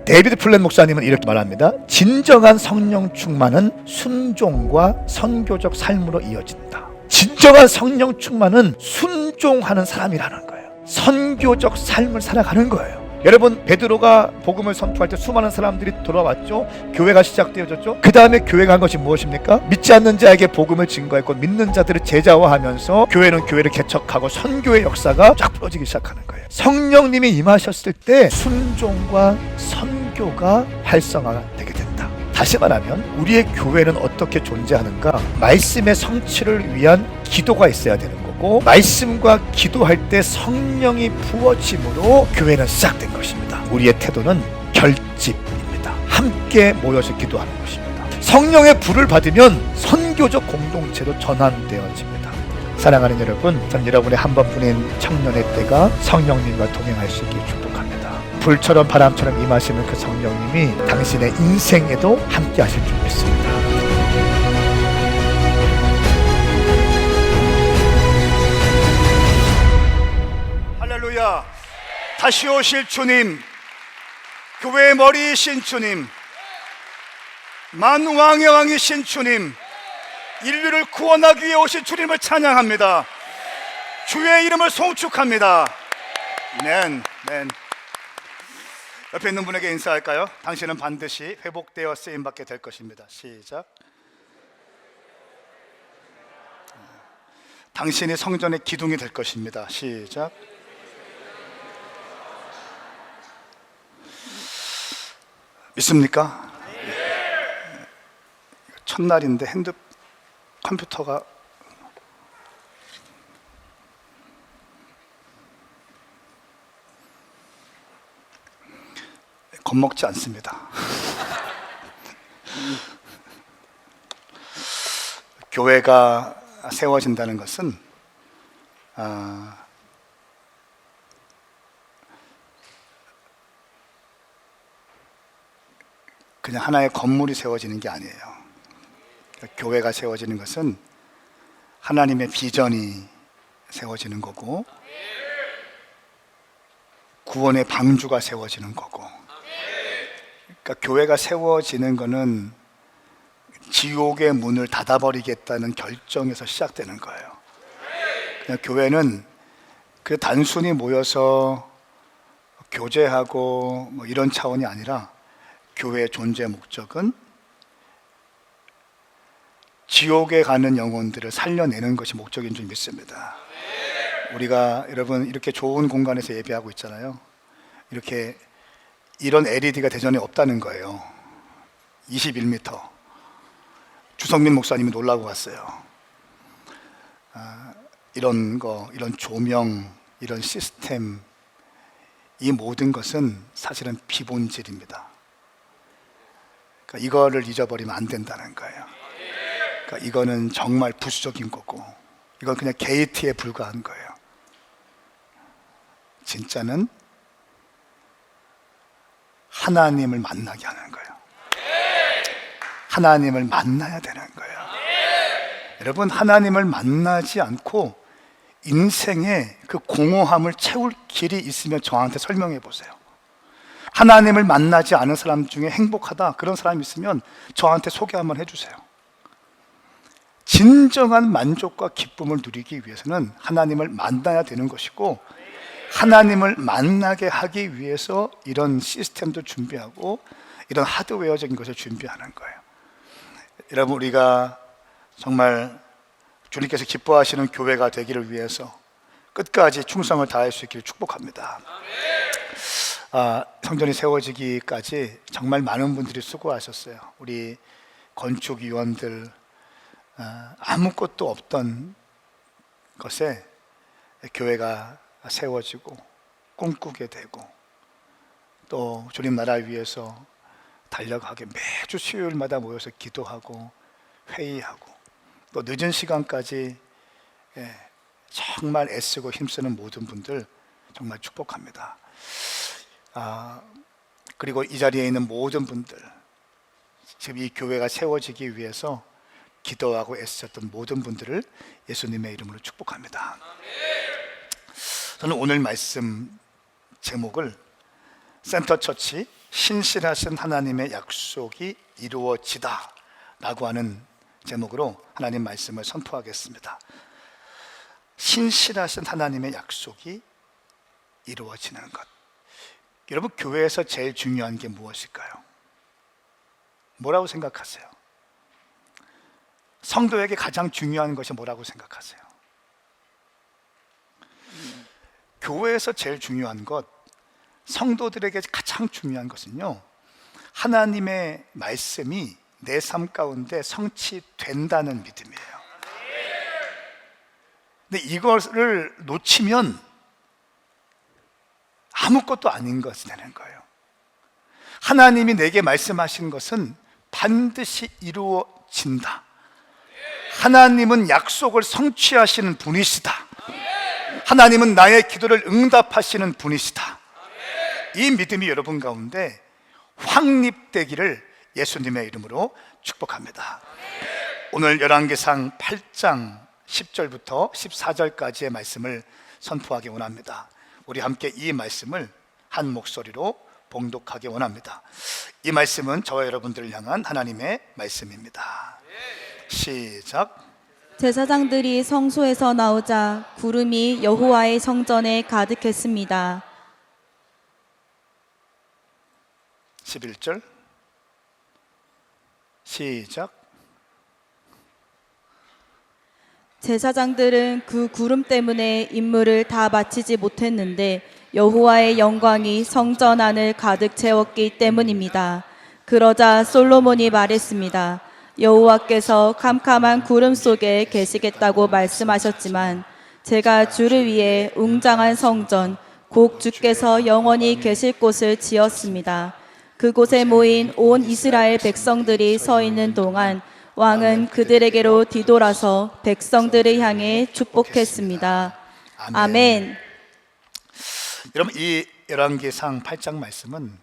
데이비드 플랫 목사님은 이렇게 말합니다. 진정한 성령 충만은 순종과 선교적 삶으로 이어진다. 진정한 성령 충만은 순종하는 사람이라는 거예요. 선교적 삶을 살아가는 거예요. 여러분, 베드로가 복음을 선포할 때 수많은 사람들이 돌아왔죠. 교회가 시작되어졌죠. 그 다음에 교회가 한 것이 무엇입니까? 믿지 않는 자에게 복음을 증거했고 믿는 자들을 제자화하면서 교회는 교회를 개척하고 선교의 역사가 쫙 풀어지기 시작하는 거예요. 성령님이 임하셨을 때 순종과 선교가 활성화가 되게 된다. 다시 말하면 우리의 교회는 어떻게 존재하는가? 말씀의 성취를 위한 기도가 있어야 되는 거고, 말씀과 기도할 때 성령이 부어짐으로 교회는 시작된 것입니다. 우리의 태도는 결집입니다. 함께 모여서 기도하는 것입니다. 성령의 불을 받으면 선교적 공동체로 전환되어집니다. 사랑하는 여러분, 전 여러분의 한 번뿐인 청년의 때가 성령님과 동행할 수 있기를 축복합니다. 불처럼 바람처럼 임하시는 그 성령님이 당신의 인생에도 함께 하실 줄 믿습니다. 할렐루야. 다시 오실 주님, 교회의 머리이신 주님, 만왕의 왕이신 주님, 인류를 구원하기 위해 오신 주님을 찬양합니다. 주의 이름을 송축합니다. 아멘. 아멘. 옆에 있는 분에게 인사할까요? 당신은 반드시 회복되어 쓰임받게 될 것입니다. 시작. 당신이 성전의 기둥이 될 것입니다. 시작. 믿습니까? 첫날인데 컴퓨터가 겁먹지 않습니다. 교회가 세워진다는 것은 그냥 하나의 건물이 세워지는 게 아니에요. 교회가 세워지는 것은 하나님의 비전이 세워지는 거고, 구원의 방주가 세워지는 거고, 그러니까 교회가 세워지는 거는 지옥의 문을 닫아버리겠다는 결정에서 시작되는 거예요. 그냥 교회는 그 단순히 모여서 교제하고 뭐 이런 차원이 아니라, 교회의 존재 목적은 지옥에 가는 영혼들을 살려내는 것이 목적인 줄 믿습니다. 우리가 여러분 이렇게 좋은 공간에서 예배하고 있잖아요. 이렇게 이런 LED가 대전에 없다는 거예요. 21m. 주성민 목사님이 놀라고 갔어요. 이런 조명, 이런 시스템, 이 모든 것은 사실은 비본질입니다. 그러니까 이거를 잊어버리면 안 된다는 거예요. 그러니까 이거는 정말 부수적인 거고, 이건 그냥 게이트에 불과한 거예요. 진짜는 하나님을 만나게 하는 거예요. 하나님을 만나야 되는 거예요. 여러분, 하나님을 만나지 않고 인생의 그 공허함을 채울 길이 있으면 저한테 설명해 보세요. 하나님을 만나지 않은 사람 중에 행복하다, 그런 사람이 있으면 저한테 소개 한번 해주세요. 진정한 만족과 기쁨을 누리기 위해서는 하나님을 만나야 되는 것이고, 하나님을 만나게 하기 위해서 이런 시스템도 준비하고 이런 하드웨어적인 것을 준비하는 거예요. 여러분, 우리가 정말 주님께서 기뻐하시는 교회가 되기를 위해서 끝까지 충성을 다할 수 있기를 축복합니다. 성전이 세워지기까지 정말 많은 분들이 수고하셨어요. 우리 건축위원들, 아무것도 없던 것에 교회가 세워지고 꿈꾸게 되고, 또 주님 나라 위해서 달려가게 매주 수요일마다 모여서 기도하고 회의하고, 또 늦은 시간까지 정말 애쓰고 힘쓰는 모든 분들 정말 축복합니다. 그리고 이 자리에 있는 모든 분들, 지금 이 교회가 세워지기 위해서 기도하고 애쓰셨던 모든 분들을 예수님의 이름으로 축복합니다. 저는 오늘 말씀 제목을 센터처치 신실하신 하나님의 약속이 이루어지다 라고 하는 제목으로 하나님 말씀을 선포하겠습니다. 신실하신 하나님의 약속이 이루어지는 것. 여러분, 교회에서 제일 중요한 게 무엇일까요? 뭐라고 생각하세요? 성도에게 가장 중요한 것이 뭐라고 생각하세요? 교회에서 제일 중요한 것, 성도들에게 가장 중요한 것은요, 하나님의 말씀이 내 삶 가운데 성취된다는 믿음이에요. 근데 이것을 놓치면 아무것도 아닌 것이 되는 거예요. 하나님이 내게 말씀하신 것은 반드시 이루어진다. 하나님은 약속을 성취하시는 분이시다. 하나님은 나의 기도를 응답하시는 분이시다. 이 믿음이 여러분 가운데 확립되기를 예수님의 이름으로 축복합니다. 오늘 열왕기상 8장 10절부터 14절까지의 말씀을 선포하기 원합니다. 우리 함께 이 말씀을 한 목소리로 봉독하기 원합니다. 이 말씀은 저와 여러분들을 향한 하나님의 말씀입니다. 시작. 제사장들이 성소에서 나오자 구름이 여호와의 성전에 가득했습니다. 11절 시작. 제사장들은 그 구름 때문에 임무를 다 마치지 못했는데 여호와의 영광이 성전 안을 가득 채웠기 때문입니다. 그러자 솔로몬이 말했습니다. 여호와께서 캄캄한 구름 속에 계시겠다고 말씀하셨지만 제가 주를 위해 웅장한 성전, 곧 주께서 영원히 계실 곳을 지었습니다. 그곳에 모인 온 이스라엘 백성들이 서 있는 동안 왕은 그들에게로 뒤돌아서 백성들을 향해 축복했습니다. 아멘. 여러분, 이 열왕기상 8장 말씀은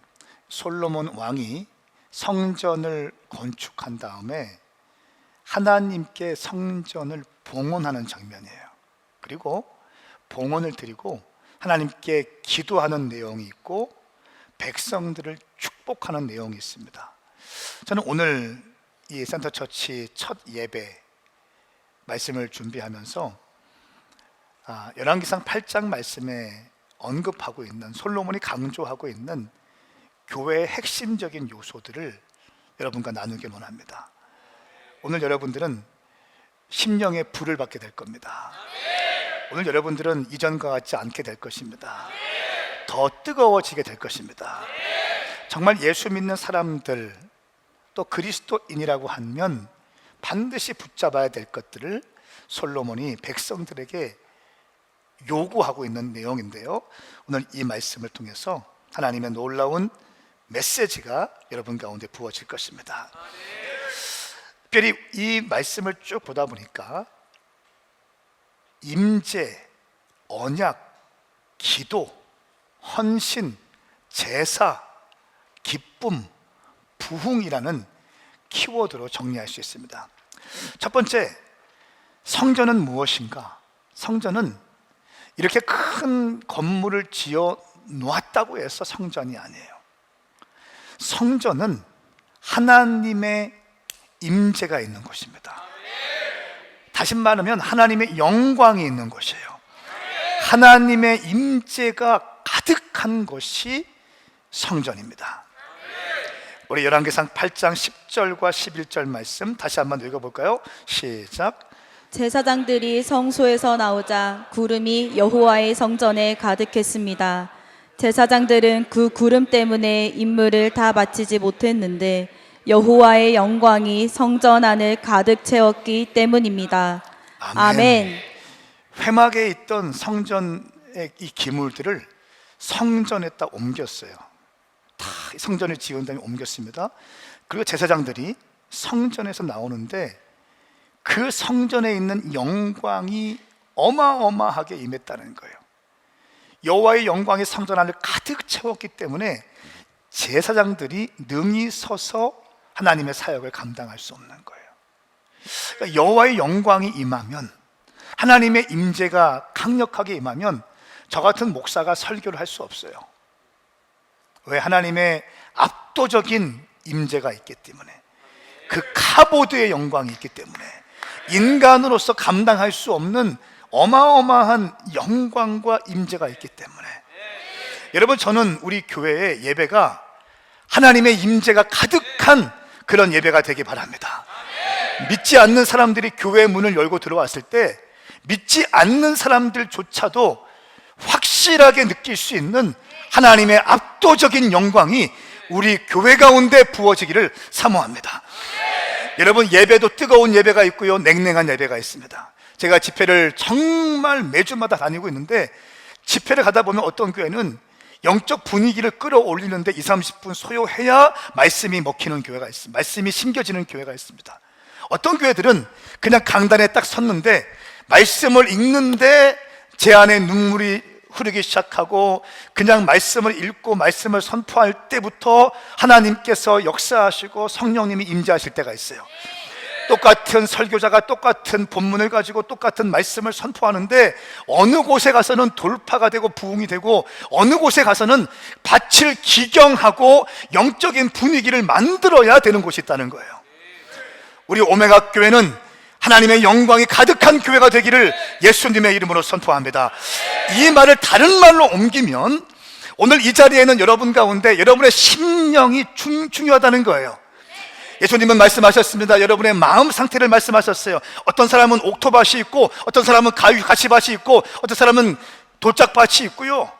솔로몬 왕이 성전을 건축한 다음에 하나님께 성전을 봉헌하는 장면이에요. 그리고 봉헌을 드리고 하나님께 기도하는 내용이 있고 백성들을 축복하는 내용이 있습니다. 저는 오늘 이 센터처치 첫 예배 말씀을 준비하면서 열왕기상 8장 말씀에 언급하고 있는, 솔로몬이 강조하고 있는 교회의 핵심적인 요소들을 여러분과 나누기 원합니다. 오늘 여러분들은 심령의 불을 받게 될 겁니다. 오늘 여러분들은 이전과 같지 않게 될 것입니다. 더 뜨거워지게 될 것입니다. 정말 예수 믿는 사람들, 또 그리스도인이라고 하면 반드시 붙잡아야 될 것들을 솔로몬이 백성들에게 요구하고 있는 내용인데요, 오늘 이 말씀을 통해서 하나님의 놀라운 메시지가 여러분 가운데 부어질 것입니다. 특별히 이 말씀을 쭉 보다 보니까 임재, 언약, 기도, 헌신, 제사, 기쁨, 부흥이라는 키워드로 정리할 수 있습니다. 첫 번째, 성전은 무엇인가? 성전은 이렇게 큰 건물을 지어 놓았다고 해서 성전이 아니에요. 성전은 하나님의 임재가 있는 곳입니다. 다시 말하면 하나님의 영광이 있는 곳이에요. 하나님의 임재가 가득한 곳이 성전입니다. 우리 열왕기상 8장 10절과 11절 말씀 다시 한번 읽어볼까요? 시작. 제사장들이 성소에서 나오자 구름이 여호와의 성전에 가득했습니다. 제사장들은 그 구름 때문에 임무를 다 마치지 못했는데 여호와의 영광이 성전 안을 가득 채웠기 때문입니다. 아멘. 회막에 있던 성전의 이 기물들을 성전에다 옮겼어요. 다 성전을 지은 다음에 옮겼습니다. 그리고 제사장들이 성전에서 나오는데 그 성전에 있는 영광이 어마어마하게 임했다는 거예요. 여호와의 영광이 성전 안을 가득 채웠기 때문에 제사장들이 능히 서서 하나님의 사역을 감당할 수 없는 거예요. 그러니까 여호와의 영광이 임하면, 하나님의 임재가 강력하게 임하면 저 같은 목사가 설교를 할 수 없어요. 왜? 하나님의 압도적인 임재가 있기 때문에, 그 카보드의 영광이 있기 때문에, 인간으로서 감당할 수 없는 어마어마한 영광과 임재가 있기 때문에, 여러분, 저는 우리 교회의 예배가 하나님의 임재가 가득한 그런 예배가 되기 바랍니다. 믿지 않는 사람들이 교회 문을 열고 들어왔을 때 믿지 않는 사람들조차도 확실하게 느낄 수 있는 하나님의 압도적인 영광이 우리 교회 가운데 부어지기를 사모합니다. 여러분, 예배도 뜨거운 예배가 있고요, 냉랭한 예배가 있습니다. 제가 집회를 정말 매주마다 다니고 있는데, 집회를 가다 보면 어떤 교회는 영적 분위기를 끌어올리는데 20-30분 소요해야 말씀이 먹히는 교회가 있습니다. 말씀이 심겨지는 교회가 있습니다. 어떤 교회들은 그냥 강단에 딱 섰는데 말씀을 읽는데 제 안에 눈물이 흐르기 시작하고, 그냥 말씀을 읽고 말씀을 선포할 때부터 하나님께서 역사하시고 성령님이 임재하실 때가 있어요. 똑같은 설교자가 똑같은 본문을 가지고 똑같은 말씀을 선포하는데 어느 곳에 가서는 돌파가 되고 부흥이 되고, 어느 곳에 가서는 밭을 기경하고 영적인 분위기를 만들어야 되는 곳이 있다는 거예요. 우리 오메가 교회는 하나님의 영광이 가득한 교회가 되기를 예수님의 이름으로 선포합니다. 이 말을 다른 말로 옮기면, 오늘 이 자리에는 여러분 가운데 여러분의 심령이 중요하다는 거예요. 예수님은 말씀하셨습니다. 여러분의 마음 상태를 말씀하셨어요. 어떤 사람은 옥토밭이 있고, 어떤 사람은 가시밭이 있고, 어떤 사람은 돌짝밭이 있고요.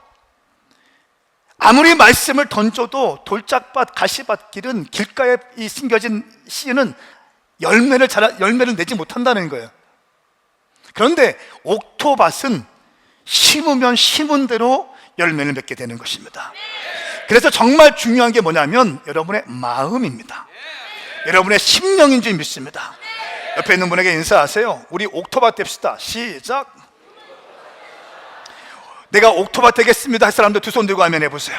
아무리 말씀을 던져도 돌짝밭, 가시밭 길은, 길가에 이 심겨진 씨는 열매를 내지 못한다는 거예요. 그런데 옥토밭은 심으면 심은 대로 열매를 맺게 되는 것입니다. 그래서 정말 중요한 게 뭐냐면 여러분의 마음입니다. 여러분의 심령인 줄 믿습니다. 옆에 있는 분에게 인사하세요. 우리 옥토밭 됩시다. 시작. 내가 옥토밭 되겠습니다 할 사람들 두 손 들고 하면 해보세요.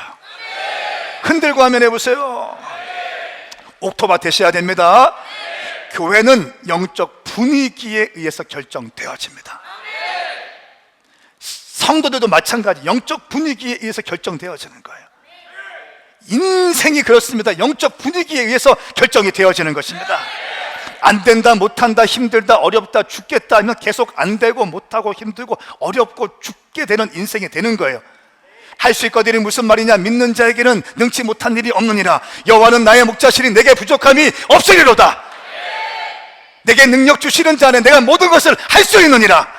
흔들고 하면 해보세요. 옥토밭 되셔야 됩니다. 교회는 영적 분위기에 의해서 결정되어집니다. 성도들도 마찬가지, 영적 분위기에 의해서 결정되어지는 거예요. 인생이 그렇습니다. 영적 분위기에 의해서 결정이 되어지는 것입니다. 안 된다, 못한다, 힘들다, 어렵다, 죽겠다 하면 계속 안 되고 못하고 힘들고 어렵고 죽게 되는 인생이 되는 거예요. 할 수 있거든이 무슨 말이냐? 믿는 자에게는 능치 못한 일이 없느니라. 여호와는 나의 목자시니 내게 부족함이 없으리로다. 내게 능력 주시는 자 안에 내가 모든 것을 할 수 있느니라.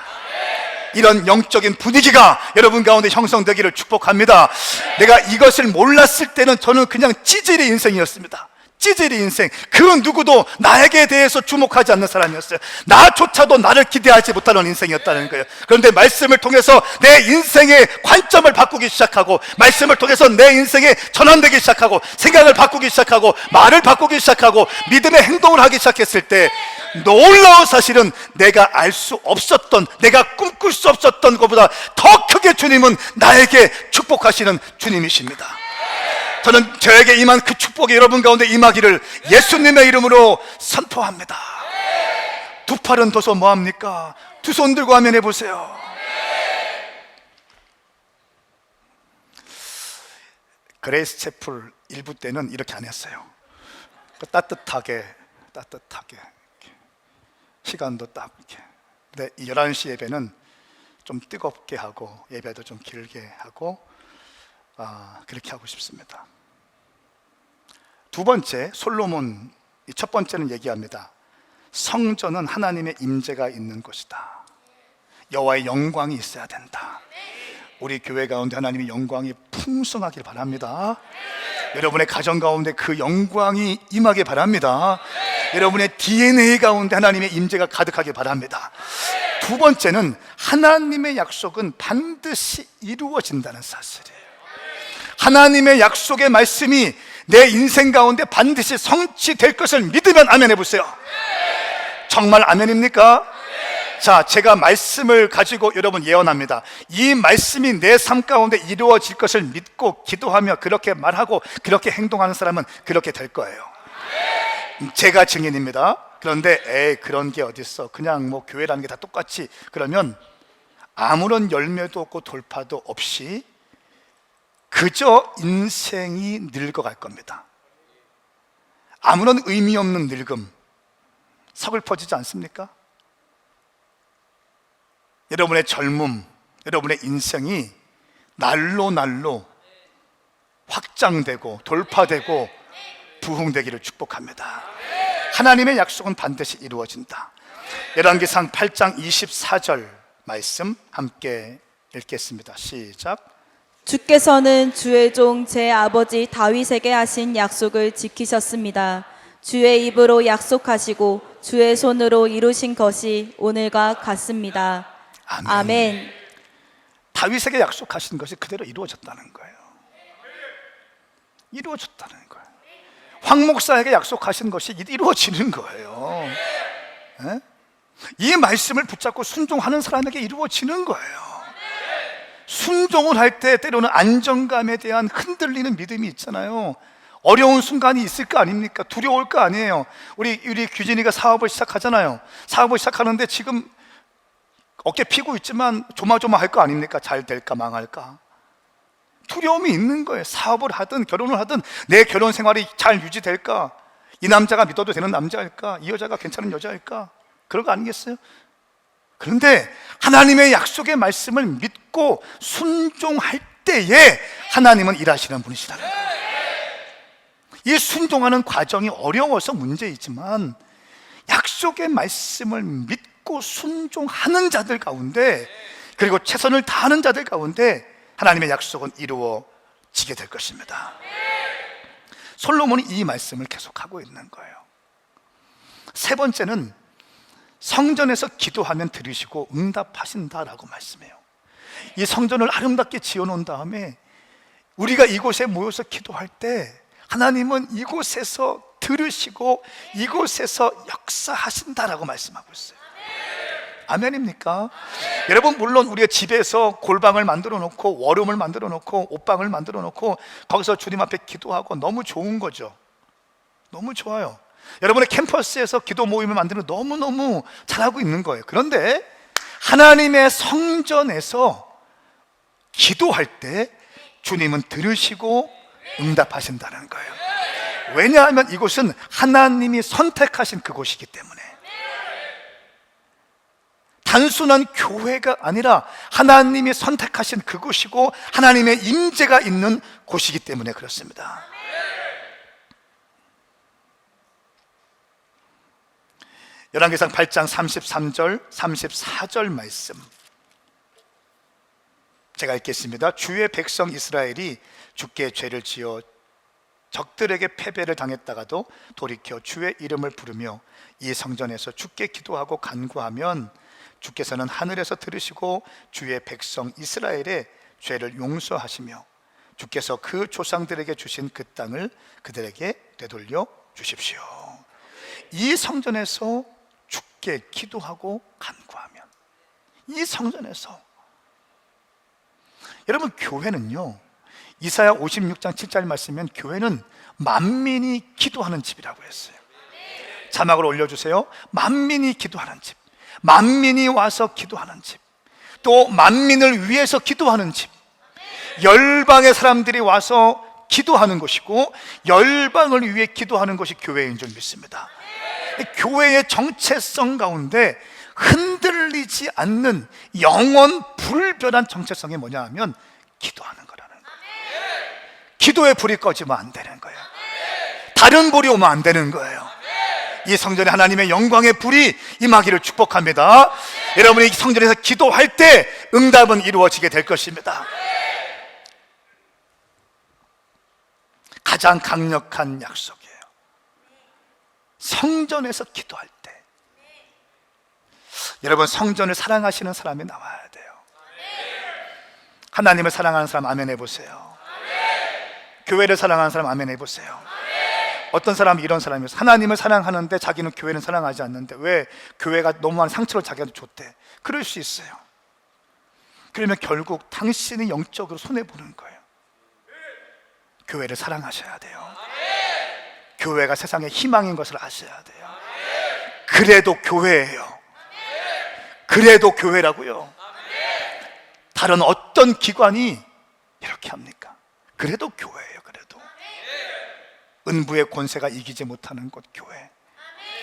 이런 영적인 분위기가 여러분 가운데 형성되기를 축복합니다. 내가 이것을 몰랐을 때는 저는 그냥 찌질이 인생이었습니다. 찌질이 인생. 그 누구도 나에게 대해서 주목하지 않는 사람이었어요. 나조차도 나를 기대하지 못하는 인생이었다는 거예요. 그런데 말씀을 통해서 내 인생의 관점을 바꾸기 시작하고, 말씀을 통해서 내 인생에 전환되기 시작하고, 생각을 바꾸기 시작하고, 말을 바꾸기 시작하고, 믿음의 행동을 하기 시작했을 때 놀라운 사실은 내가 알 수 없었던, 내가 꿈꿀 수 없었던 것보다 더 크게 주님은 나에게 축복하시는 주님이십니다. 저는 저에게 임한 그 축복이 여러분 가운데 임하기를 예수님의 이름으로 선포합니다. 두 팔은 둬서 뭐합니까? 두 손 들고 하면 해보세요. 그레이스 채플 일부 때는 이렇게 안 했어요. 따뜻하게 시간도 딱 이렇게. 근데 11시 예배는 좀 뜨겁게 하고 예배도 좀 길게 하고 그렇게 하고 싶습니다. 두 번째, 솔로몬, 첫 번째는 얘기합니다. 성전은 하나님의 임재가 있는 곳이다. 여호와의 영광이 있어야 된다. 우리 교회 가운데 하나님의 영광이 풍성하길 바랍니다. 여러분의 가정 가운데 그 영광이 임하길 바랍니다. 여러분의 DNA 가운데 하나님의 임재가 가득하길 바랍니다. 두 번째는 하나님의 약속은 반드시 이루어진다는 사실이에요. 하나님의 약속의 말씀이 내 인생 가운데 반드시 성취될 것을 믿으면 아멘 해보세요. 정말 아멘입니까? 자, 제가 말씀을 가지고 여러분 예언합니다. 이 말씀이 내 삶 가운데 이루어질 것을 믿고 기도하며 그렇게 말하고 그렇게 행동하는 사람은 그렇게 될 거예요. 제가 증인입니다. 그런데 그런 게 어딨어, 그냥 뭐 교회라는 게 다 똑같이, 그러면 아무런 열매도 없고 돌파도 없이 그저 인생이 늙어갈 겁니다. 아무런 의미 없는 늙음 서글퍼지지 않습니까? 여러분의 젊음, 여러분의 인생이 날로 날로 확장되고 돌파되고 부흥되기를 축복합니다. 하나님의 약속은 반드시 이루어진다. 열왕기상 8장 24절 말씀 함께 읽겠습니다. 시작. 주께서는 주의 종 제 아버지 다윗에게 하신 약속을 지키셨습니다. 주의 입으로 약속하시고 주의 손으로 이루신 것이 오늘과 같습니다. 아멘. 다윗에게 약속하신 것이 그대로 이루어졌다는 거예요. 이루어졌다는 거예요. 황 목사에게 약속하신 것이 이루어지는 거예요. 에? 이 말씀을 붙잡고 순종하는 사람에게 이루어지는 거예요. 순종을 할 때 때로는 안정감에 대한 흔들리는 믿음이 있잖아요. 어려운 순간이 있을 거 아닙니까? 두려울 거 아니에요. 우리 규진이가 사업을 시작하잖아요. 사업을 시작하는데 지금 어깨 피고 있지만 조마조마할 거 아닙니까? 잘 될까 망할까? 두려움이 있는 거예요. 사업을 하든 결혼을 하든 내 결혼 생활이 잘 유지될까? 이 남자가 믿어도 되는 남자일까? 이 여자가 괜찮은 여자일까? 그런 거 아니겠어요? 그런데 하나님의 약속의 말씀을 믿고 순종할 때에 하나님은 일하시는 분이시라는 거예요. 이 순종하는 과정이 어려워서 문제이지만 약속의 말씀을 믿고 순종하는 자들 가운데, 그리고 최선을 다하는 자들 가운데 하나님의 약속은 이루어지게 될 것입니다. 솔로몬이 이 말씀을 계속하고 있는 거예요. 세 번째는 성전에서 기도하면 들으시고 응답하신다라고 말씀해요. 이 성전을 아름답게 지어놓은 다음에 우리가 이곳에 모여서 기도할 때 하나님은 이곳에서 들으시고 이곳에서 역사하신다라고 말씀하고 있어요. 아멘입니까? 여러분, 물론 우리가 집에서 골방을 만들어 놓고 워룸을 만들어 놓고 옷방을 만들어 놓고 거기서 주님 앞에 기도하고 너무 좋은 거죠. 너무 좋아요. 여러분의 캠퍼스에서 기도 모임을 만드는 너무너무 잘하고 있는 거예요. 그런데 하나님의 성전에서 기도할 때 주님은 들으시고 응답하신다는 거예요. 왜냐하면 이곳은 하나님이 선택하신 그곳이기 때문에. 단순한 교회가 아니라 하나님이 선택하신 그곳이고 하나님의 임재가 있는 곳이기 때문에 그렇습니다. 열왕기상 8장 33절 34절 말씀 제가 읽겠습니다. 주의 백성 이스라엘이 주께 죄를 지어 적들에게 패배를 당했다가도 돌이켜 주의 이름을 부르며 이 성전에서 주께 기도하고 간구하면 주께서는 하늘에서 들으시고 주의 백성 이스라엘의 죄를 용서하시며 주께서 그 조상들에게 주신 그 땅을 그들에게 되돌려 주십시오. 이 성전에서 주께 기도하고 간구하면, 이 성전에서, 여러분, 교회는요, 이사야 56장 7절 말씀이면 교회는 만민이 기도하는 집이라고 했어요. 자막을 올려주세요. 만민이 기도하는 집, 만민이 와서 기도하는 집, 또 만민을 위해서 기도하는 집, 열방의 사람들이 와서 기도하는 것이고 열방을 위해 기도하는 것이 교회인 줄 믿습니다. 교회의 정체성 가운데 흔들리지 않는 영원 불변한 정체성이 뭐냐 하면 기도하는 거라는 거예요. 기도의 불이 꺼지면 안 되는 거예요. 다른 불이 오면 안 되는 거예요. 이 성전에 하나님의 영광의 불이 임하기를 축복합니다. 여러분이 성전에서 기도할 때 응답은 이루어지게 될 것입니다. 가장 강력한 약속이에요. 성전에서 기도할 때 여러분, 성전을 사랑하시는 사람이 나와야 돼요. 하나님을 사랑하는 사람 아멘 해보세요. 교회를 사랑하는 사람 아멘 해보세요. 어떤 사람이 이런 사람이었어요. 하나님을 사랑하는데 자기는 교회는 사랑하지 않는데 왜 교회가 너무 많은 상처를 자기한테 줬대. 그럴 수 있어요. 그러면 결국 당신이 영적으로 손해보는 거예요. 교회를 사랑하셔야 돼요. 교회가 세상의 희망인 것을 아셔야 돼요. 그래도 교회예요. 그래도 교회라고요. 다른 어떤 기관이 이렇게 합니까? 그래도 교회예요. 그래도 은부의 권세가 이기지 못하는 곳 교회,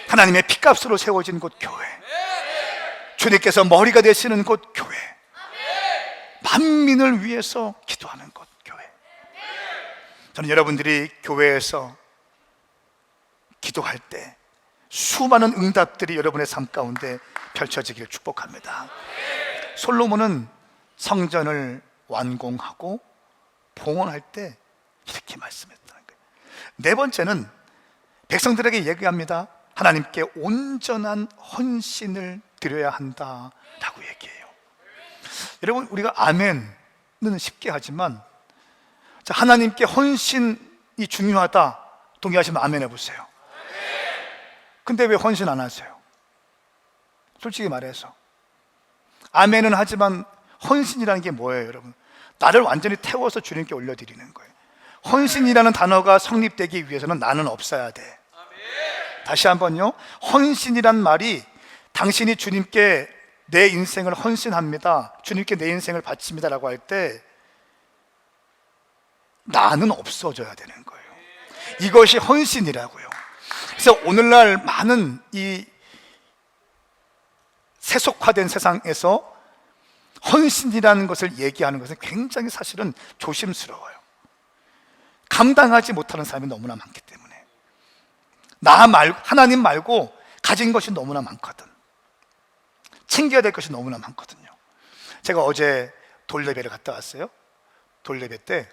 하나님의 피값으로 세워진 곳 교회, 주님께서 머리가 되시는 곳 교회, 만민을 위해서 기도하는 곳 교회. 저는 여러분들이 교회에서 기도할 때 수많은 응답들이 여러분의 삶 가운데 펼쳐지기를 축복합니다. 솔로몬은 성전을 완공하고 봉헌할 때 이렇게 말씀했다는 거예요. 네 번째는 백성들에게 얘기합니다. 하나님께 온전한 헌신을 드려야 한다라고 얘기해요. 여러분, 우리가 아멘은 쉽게 하지만, 자, 하나님께 헌신이 중요하다 동의하시면 아멘 해보세요. 근데 왜 헌신 안 하세요? 솔직히 말해서 아멘은 하지만 헌신이라는 게 뭐예요, 여러분? 나를 완전히 태워서 주님께 올려드리는 거예요. 헌신이라는 단어가 성립되기 위해서는 나는 없어야 돼. 다시 한번요, 헌신이란 말이 당신이 주님께 내 인생을 헌신합니다, 주님께 내 인생을 바칩니다 라고 할 때 나는 없어져야 되는 거예요. 이것이 헌신이라고요. 그래서 오늘날 많은 이 세속화된 세상에서 헌신이라는 것을 얘기하는 것은 굉장히 사실은 조심스러워요. 감당하지 못하는 사람이 너무나 많기 때문에. 하나님 말고 가진 것이 너무나 많거든. 챙겨야 될 것이 너무나 많거든요. 제가 어제 돌예배를 갔다 왔어요. 돌예배 때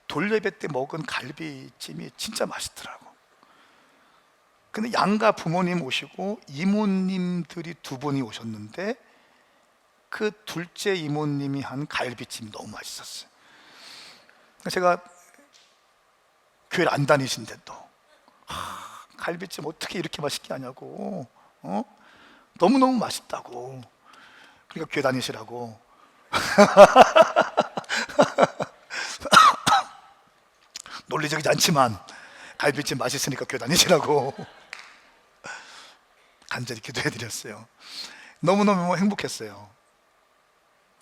돌예배 때 먹은 갈비찜이 진짜 맛있더라고. 근데 양가 부모님 오시고 이모님들이 두 분이 오셨는데 그 둘째 이모님이 한 갈비찜이 너무 맛있었어요. 제가 교회를 안 다니신데도 갈비찜 어떻게 이렇게 맛있게 하냐고, 너무너무 맛있다고. 그러니까 교회 다니시라고. 논리적이지 않지만 갈비찜 맛있으니까 교회 다니시라고 간절히 기도해드렸어요. 너무너무 행복했어요.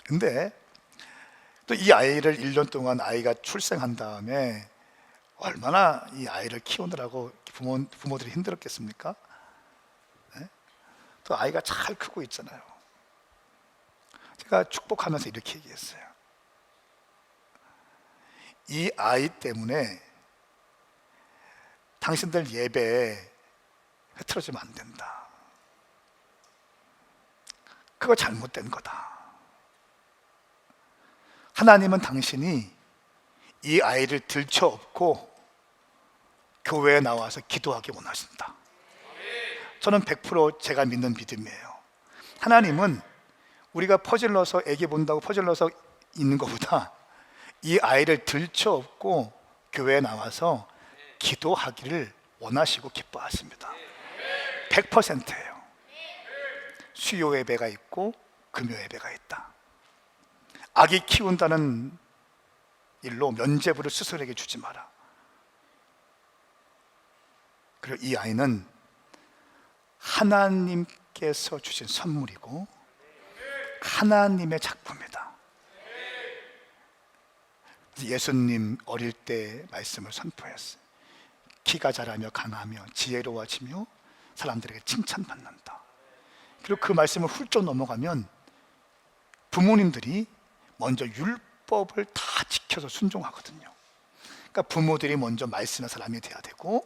근데 또 이 아이를 1년 동안 아이가 출생한 다음에 얼마나 이 아이를 키우느라고 부모들이 힘들었겠습니까? 네? 또 아이가 잘 크고 있잖아요. 제가 축복하면서 이렇게 얘기했어요. 이 아이 때문에 당신들 예배에 흐트러지면 안 된다. 그거 잘못된 거다. 하나님은 당신이 이 아이를 들쳐업고 교회에 나와서 기도하기 원하신다. 저는 100% 제가 믿는 믿음이에요. 하나님은 우리가 퍼질러서 애기 본다고 퍼질러서 있는 것보다 이 아이를 들쳐업고 교회에 나와서 기도하기를 원하시고 기뻐하십니다. 100%예요. 수요 예배가 있고 금요 예배가 있다. 아기 키운다는 일로 면죄부를 스스로에게 주지 마라. 그리고 이 아이는 하나님께서 주신 선물이고 하나님의 작품이다. 예수님 어릴 때 말씀을 선포했어요. 키가 자라며 강하며 지혜로워지며 사람들에게 칭찬받는다. 그리고 그 말씀을 훌쩍 넘어가면 부모님들이 먼저 율법을 다 지켜서 순종하거든요. 그러니까 부모들이 먼저 말씀의 사람이 돼야 되고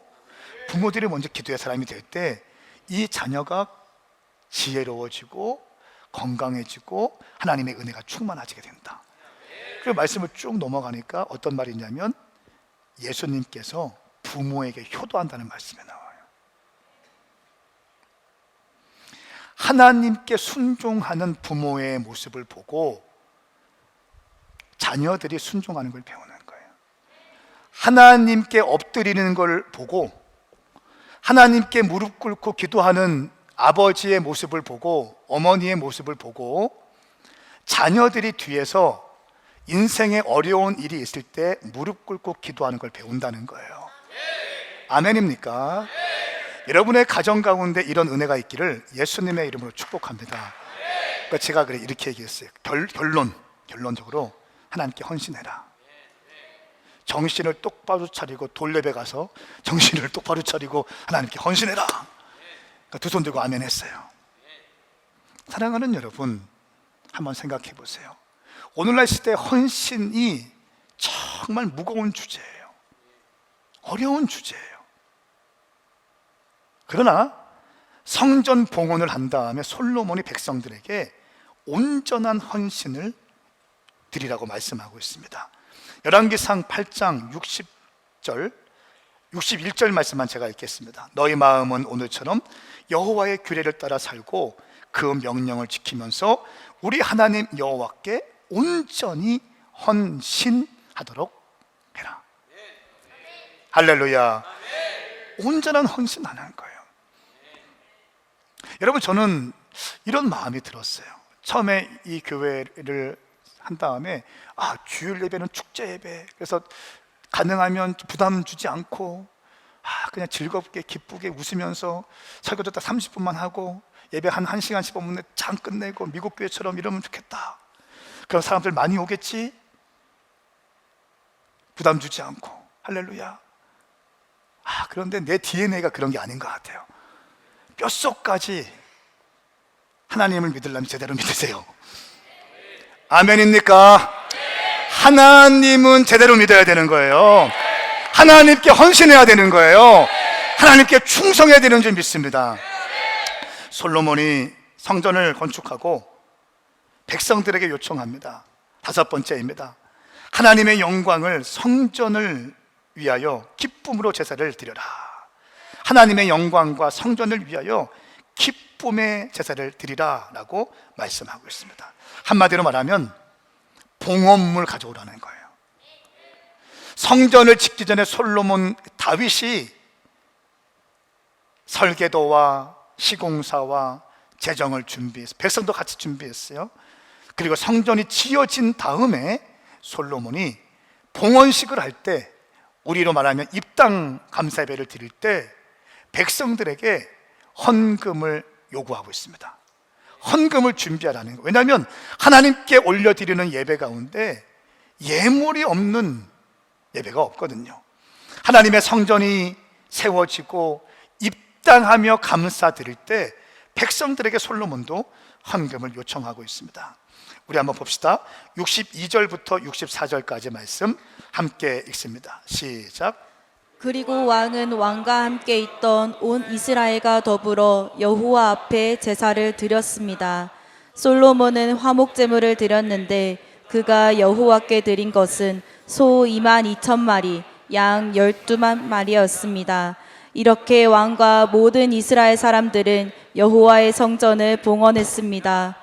부모들이 먼저 기도의 사람이 될 때 이 자녀가 지혜로워지고 건강해지고 하나님의 은혜가 충만해지게 된다. 그 말씀을 쭉 넘어가니까 어떤 말이 있냐면 예수님께서 부모에게 효도한다는 말씀이 나와요. 하나님께 순종하는 부모의 모습을 보고 자녀들이 순종하는 걸 배우는 거예요. 하나님께 엎드리는 걸 보고 하나님께 무릎 꿇고 기도하는 아버지의 모습을 보고 어머니의 모습을 보고 자녀들이 뒤에서 인생에 어려운 일이 있을 때 무릎 꿇고 기도하는 걸 배운다는 거예요. 아멘입니까? 여러분의 가정 가운데 이런 은혜가 있기를 예수님의 이름으로 축복합니다. 그러니까 제가 이렇게 얘기했어요. 결론적으로 하나님께 헌신해라. 정신을 똑바로 차리고 돌예배 가서 정신을 똑바로 차리고 하나님께 헌신해라. 그러니까 두 손 들고 아멘 했어요. 사랑하는 여러분, 한번 생각해 보세요. 오늘날 시대의 헌신이 정말 무거운 주제예요. 어려운 주제예요. 그러나 성전 봉헌을 한 다음에 솔로몬이 백성들에게 온전한 헌신을 드리라고 말씀하고 있습니다. 열왕기상 8장 60절 61절 말씀만 제가 읽겠습니다. 너희 마음은 오늘처럼 여호와의 규례를 따라 살고 그 명령을 지키면서 우리 하나님 여호와께 온전히 헌신하도록 해라. 할렐루야. 온전한 헌신하는 거예요. 여러분, 저는 이런 마음이 들었어요. 처음에 이 교회를 한 다음에 주일 예배는 축제 예배, 그래서 가능하면 부담 주지 않고 그냥 즐겁게 기쁘게 웃으면서 설교도 딱 30분만 하고 예배 한 1시간 15분에 장 끝내고 미국 교회처럼 이러면 좋겠다. 그럼 사람들 많이 오겠지? 부담 주지 않고. 할렐루야. 그런데 내 DNA가 그런 게 아닌 것 같아요. 뼛속까지 하나님을 믿으려면 제대로 믿으세요. 아멘입니까? 하나님은 제대로 믿어야 되는 거예요. 하나님께 헌신해야 되는 거예요. 하나님께 충성해야 되는 줄 믿습니다. 솔로몬이 성전을 건축하고 백성들에게 요청합니다. 5번째입니다. 하나님의 영광을 성전을 위하여 기쁨으로 제사를 드려라. 하나님의 영광과 성전을 위하여 기쁨의 제사를 드리라 라고 말씀하고 있습니다. 한마디로 말하면 봉헌물 가져오라는 거예요. 성전을 짓기 전에 솔로몬 다윗이 설계도와 시공사와 재정을 준비해서 백성도 같이 준비했어요. 그리고 성전이 지어진 다음에 솔로몬이 봉헌식을 할 때, 우리로 말하면 입당 감사예배를 드릴 때 백성들에게 헌금을 요구하고 있습니다. 헌금을 준비하라는 거예요. 왜냐하면 하나님께 올려드리는 예배 가운데 예물이 없는 예배가 없거든요. 하나님의 성전이 세워지고 입당하며 감사드릴 때 백성들에게 솔로몬도 헌금을 요청하고 있습니다. 우리 한번 봅시다. 62절부터 64절까지 말씀 함께 읽습니다. 시작. 그리고 왕은 왕과 함께 있던 온 이스라엘과 더불어 여호와 앞에 제사를 드렸습니다. 솔로몬은 화목제물을 드렸는데 그가 여호와께 드린 것은 소 22,000마리, 양 12만 마리였습니다. 이렇게 왕과 모든 이스라엘 사람들은 여호와의 성전을 봉헌했습니다.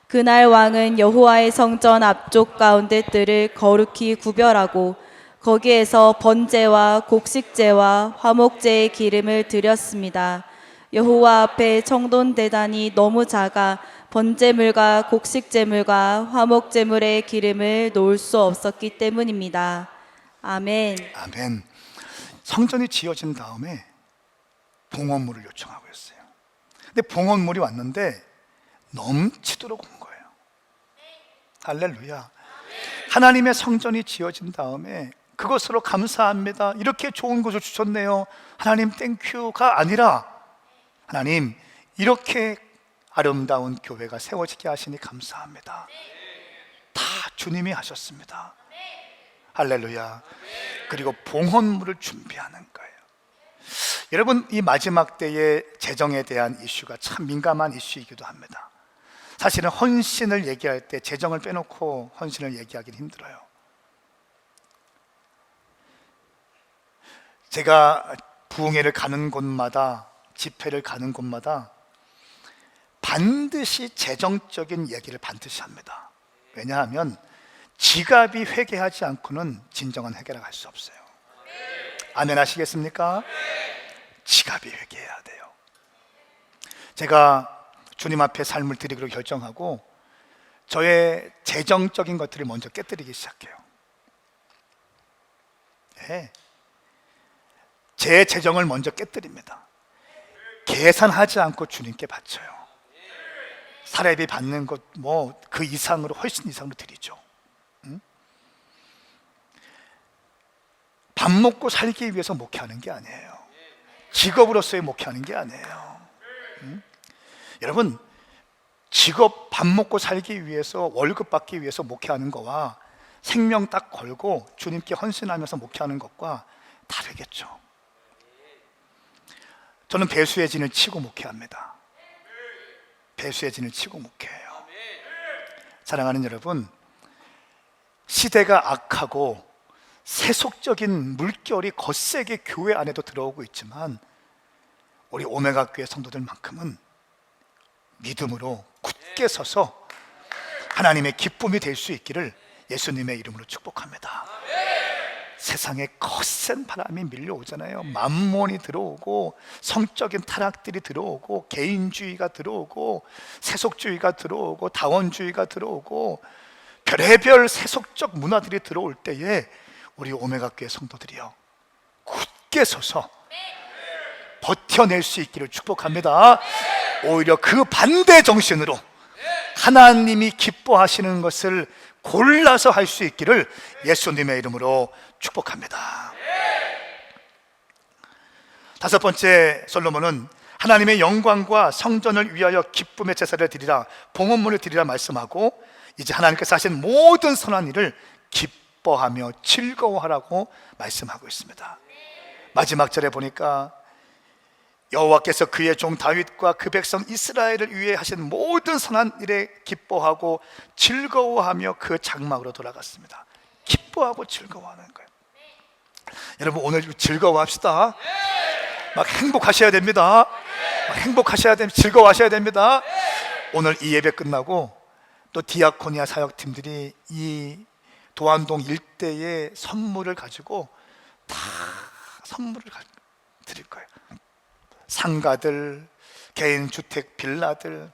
그날 왕은 여호와의 성전 앞쪽 가운데 뜰을 거룩히 구별하고 거기에서 번제와 곡식제와 화목제의 기름을 드렸습니다. 여호와 앞에 청돈 대단이 너무 작아 번제물과 곡식제물과 화목제물의 기름을 놓을 수 없었기 때문입니다. 아멘. 아멘. 성전이 지어진 다음에 봉헌물을 요청하고 있어요. 근데 봉헌물이 왔는데 넘치도록 온 거예요. 할렐루야. 하나님의 성전이 지어진 다음에 그것으로 감사합니다, 이렇게 좋은 것을 주셨네요, 하나님 땡큐가 아니라, 하나님 이렇게 아름다운 교회가 세워지게 하시니 감사합니다. 다 주님이 하셨습니다. 할렐루야. 그리고 봉헌물을 준비하는 거예요. 여러분, 이 마지막 때의 재정에 대한 이슈가 참 민감한 이슈이기도 합니다. 사실은 헌신을 얘기할 때 재정을 빼놓고 헌신을 얘기하기는 힘들어요. 제가 부흥회를 가는 곳마다, 집회를 가는 곳마다 반드시 재정적인 얘기를 반드시 합니다. 왜냐하면 지갑이 회개하지 않고는 진정한 회개를 할 수 없어요. 아멘 하시겠습니까? 지갑이 회개해야 돼요. 제가 주님 앞에 삶을 드리기로 결정하고 저의 재정적인 것들을 먼저 깨뜨리기 시작해요. 네. 제 재정을 먼저 깨뜨립니다. 계산하지 않고 주님께 바쳐요. 사례비 받는 것 뭐 그 이상으로, 훨씬 이상으로 드리죠. 밥 먹고 살기 위해서 목회하는 게 아니에요. 직업으로서의 목회하는 게 아니에요. 여러분, 직업 밥 먹고 살기 위해서 월급 받기 위해서 목회하는 거와 생명 딱 걸고 주님께 헌신하면서 목회하는 것과 다르겠죠. 저는 배수의 진을 치고 목회합니다. 배수의 진을 치고 목회해요. 사랑하는 여러분, 시대가 악하고 세속적인 물결이 거세게 교회 안에도 들어오고 있지만 우리 오메가 교회 성도들만큼은 믿음으로 굳게 서서 하나님의 기쁨이 될 수 있기를 예수님의 이름으로 축복합니다. 세상에 거센 바람이 밀려오잖아요. 만몬이 들어오고 성적인 타락들이 들어오고 개인주의가 들어오고 세속주의가 들어오고 다원주의가 들어오고 별의별 세속적 문화들이 들어올 때에 우리 오메가 교회 성도들이요, 굳게 서서 버텨낼 수 있기를 축복합니다. 오히려 그 반대 정신으로 하나님이 기뻐하시는 것을 골라서 할 수 있기를 예수님의 이름으로 축복합니다. 다섯 번째, 솔로몬은 하나님의 영광과 성전을 위하여 기쁨의 제사를 드리라, 봉헌물을 드리라 말씀하고, 이제 하나님께서 하신 모든 선한 일을 기뻐하며 즐거워하라고 말씀하고 있습니다. 마지막 절에 보니까 여호와께서 그의 종 다윗과 그 백성 이스라엘을 위해 하신 모든 선한 일에 기뻐하고 즐거워하며 그 장막으로 돌아갔습니다. 기뻐하고 즐거워하는 거예요. 여러분, 오늘 즐거워합시다. 막 행복하셔야 됩니다. 막 행복하셔야 됩니다. 즐거워하셔야 됩니다. 오늘 이 예배 끝나고 또 디아코니아 사역팀들이 이 도안동 일대의 선물을 가지고 다 선물을 드릴 거예요. 상가들, 개인주택 빌라들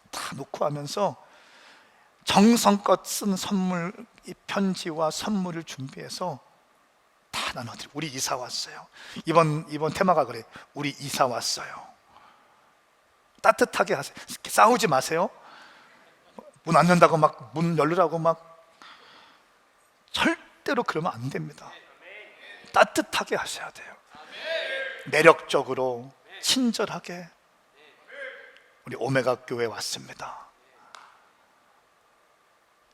다 놓고 하면서 정성껏 쓴 선물, 이 편지와 선물을 준비해서 다 나눠드려요. 우리 이사 왔어요. 이번 테마가 그래. 우리 이사 왔어요. 따뜻하게 하세요. 싸우지 마세요. 문 안 연다고 막 문 열으라고 막 절대로 그러면 안 됩니다. 따뜻하게 하셔야 돼요. 매력적으로 친절하게. 우리 오메가 교회에 왔습니다.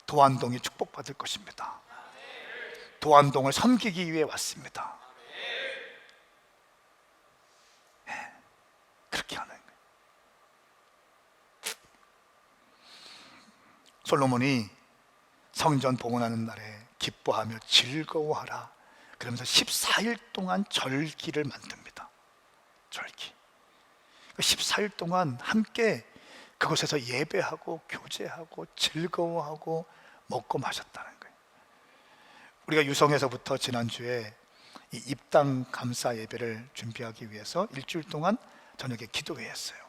도안동이 축복받을 것입니다. 도안동을 섬기기 위해 왔습니다. 그렇게 하는 거예요. 솔로몬이 성전 봉헌하는 날에 기뻐하며 즐거워하라 그러면서 14일 동안 절기를 만듭니다. 절기. 14일 동안 함께 그곳에서 예배하고 교제하고 즐거워하고 먹고 마셨다는 거예요. 우리가 유성에서부터 지난주에 이 입당 감사 예배를 준비하기 위해서 일주일 동안 저녁에 기도회 했어요.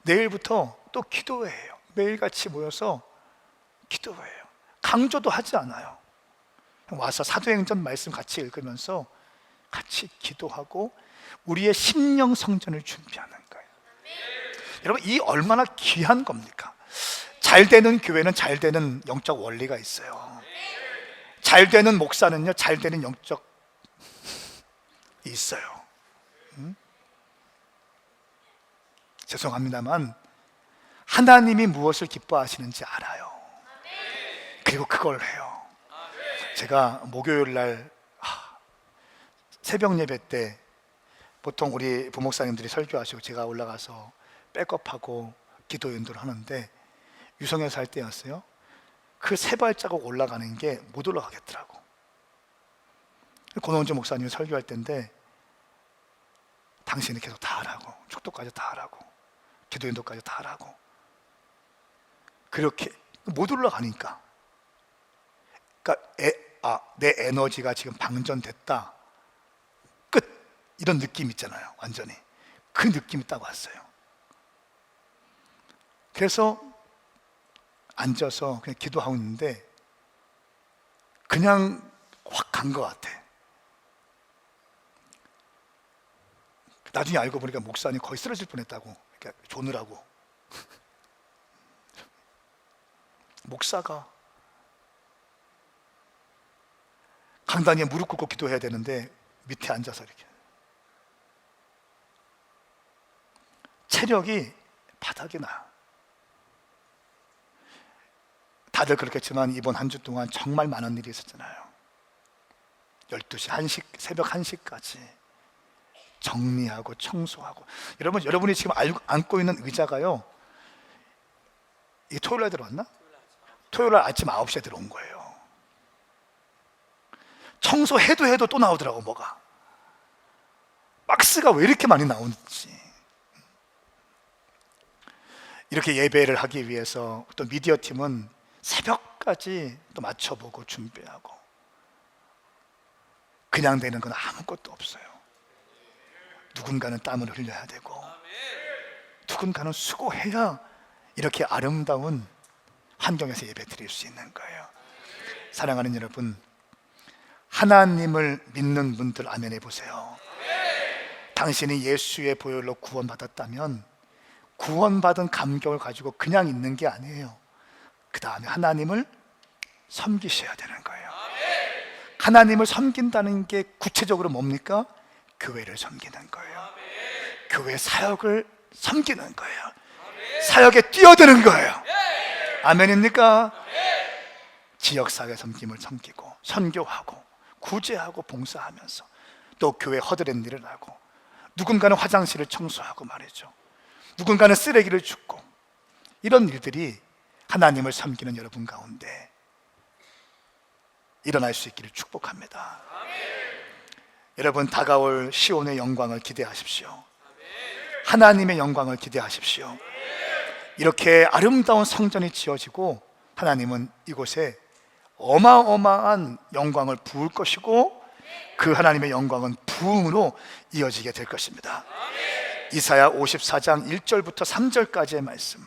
내일부터 또 기도회예요. 매일같이 모여서 기도회예요. 강조도 하지 않아요. 와서 사도행전 말씀 같이 읽으면서 같이 기도하고 우리의 심령 성전을 준비하는 거예요. 여러분, 이 얼마나 귀한 겁니까? 잘 되는 교회는 잘 되는 영적 원리가 있어요. 잘 되는 목사는요, 잘 되는 영적 있어요. 죄송합니다만 하나님이 무엇을 기뻐하시는지 알아요. 그리고 그걸 해요. 제가 목요일 날 새벽 예배 때 보통 우리 부목사님들이 설교하시고 제가 올라가서 백업하고 기도 인도를 하는데 유성에서 할 때였어요. 그 세 발자국 올라가는 게 못 올라가겠더라고. 권원주 목사님이 설교할 때인데 당신이 계속 다 하라고, 축도까지 다 하라고, 기도 인도까지 다 하라고. 그렇게 못 올라가니까, 그러니까 내 에너지가 지금 방전됐다, 끝, 이런 느낌 있잖아요. 완전히 그 느낌이 딱 왔어요. 그래서 앉아서 그냥 기도하고 있는데 그냥 확 간 것 같아. 나중에 알고 보니까 목사님 거의 쓰러질 뻔했다고. 그러니까 조느라고. 목사가 강단위에 무릎 꿇고 기도해야 되는데 밑에 앉아서 이렇게 체력이 바닥이 나. 다들 그렇겠지만 이번 한 주 동안 정말 많은 일이 있었잖아요. 12시, 1시, 새벽 1시까지 정리하고 청소하고. 여러분이 지금 앉고 있는 의자가요, 이게 토요일에 들어왔나? 토요일 아침 9시에 들어온 거예요. 청소해도 또 나오더라고. 뭐가 박스가 왜 이렇게 많이 나오는지. 이렇게 예배를 하기 위해서 또 미디어 팀은 새벽까지 또 맞춰보고 준비하고, 그냥 되는 건 아무것도 없어요. 누군가는 땀을 흘려야 되고 누군가는 수고해야 이렇게 아름다운 환경에서 예배 드릴 수 있는 거예요. 사랑하는 여러분, 하나님을 믿는 분들 아멘 해보세요. 당신이 예수의 보혈로 구원받았다면 구원받은 감격을 가지고 그냥 있는 게 아니에요. 그 다음에 하나님을 섬기셔야 되는 거예요. 하나님을 섬긴다는 게 구체적으로 뭡니까? 교회를 섬기는 거예요. 교회 사역을 섬기는 거예요. 사역에 뛰어드는 거예요. 아멘입니까? 지역사회 섬김을 섬기고 선교하고 구제하고 봉사하면서 또 교회 허드렛 일을 하고, 누군가는 화장실을 청소하고 말이죠. 누군가는 쓰레기를 줍고, 이런 일들이 하나님을 섬기는 여러분 가운데 일어날 수 있기를 축복합니다. 여러분, 다가올 시온의 영광을 기대하십시오. 하나님의 영광을 기대하십시오. 이렇게 아름다운 성전이 지어지고 하나님은 이곳에 어마어마한 영광을 부을 것이고, 그 하나님의 영광은 부흥으로 이어지게 될 것입니다. 이사야 54장 1절부터 3절까지의 말씀,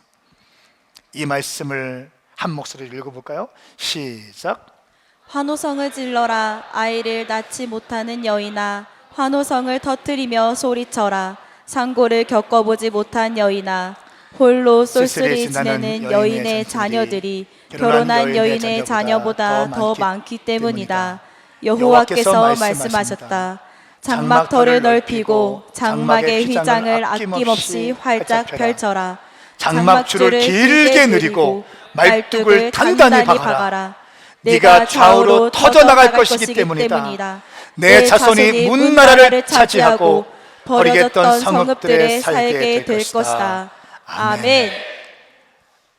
이 말씀을 한 목소리로 읽어볼까요? 시작. 환호성을 질러라. 아이를 낳지 못하는 여인아, 환호성을 터뜨리며 소리쳐라. 상고를 겪어보지 못한 여인아, 홀로 쏠쏠히 지내는 여인의 자녀들이 결혼한 여인의 자녀보다 더 많기 때문이다. 여호와께서 말씀하셨다. 장막터를 넓히고 장막의 휘장을 아낌없이 활짝 펼쳐라. 장막줄을 길게 늘리고 말뚝을 단단히 박아라. 네가 좌우로 터져나갈 것이기 때문이다. 내 자손이 문나라를 차지하고 버리겠던 성읍들에 살게 될 것이다. 아멘.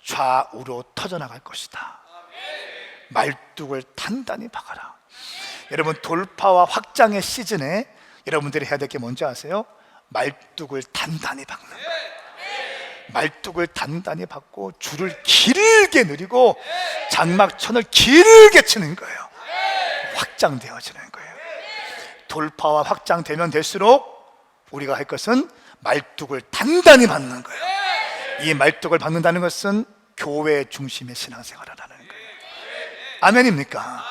좌우로 터져나갈 것이다. 말뚝을 단단히 박아라. 여러분, 돌파와 확장의 시즌에 여러분들이 해야 될 게 뭔지 아세요? 말뚝을 단단히 박는 거예요. 말뚝을 단단히 박고 줄을 길게 늘리고 장막천을 길게 치는 거예요. 확장되어지는 거예요. 돌파와 확장되면 될수록 우리가 할 것은 말뚝을 단단히 박는 거예요. 이 말뚝을 박는다는 것은 교회 중심의 신앙생활을 하는 거예요. 아멘입니까?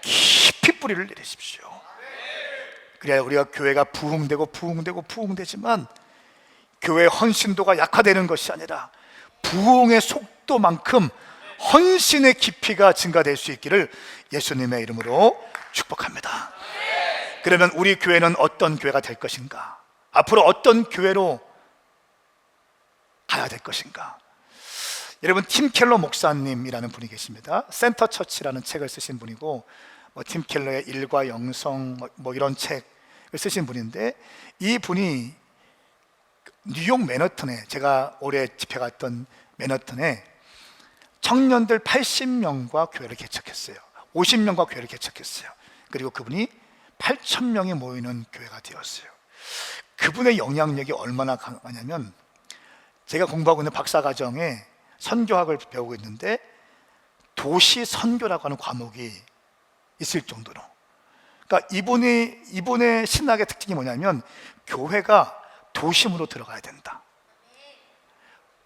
깊이 뿌리를 내리십시오. 그래야 우리가 교회가 부흥되지만 교회의 헌신도가 약화되는 것이 아니라 부흥의 속도만큼 헌신의 깊이가 증가될 수 있기를 예수님의 이름으로 축복합니다. 그러면 우리 교회는 어떤 교회가 될 것인가? 앞으로 어떤 교회로 가야 될 것인가? 여러분, 팀 켈러 목사님이라는 분이 계십니다. 센터 처치라는 책을 쓰신 분이고, 팀 켈러의 일과 영성 이런 책을 쓰신 분인데, 이 분이 뉴욕 맨하튼에, 제가 올해 집회 갔던 맨하튼에 청년들 80명과 교회를 개척했어요. 50명과 교회를 개척했어요. 그리고 그분이 8,000명이 모이는 교회가 되었어요. 그분의 영향력이 얼마나 강하냐면, 제가 공부하고 있는 박사과정에 선교학을 배우고 있는데 도시 선교라고 하는 과목이 있을 정도로, 그러니까 이분의 신학의 특징이 뭐냐면 교회가 도심으로 들어가야 된다.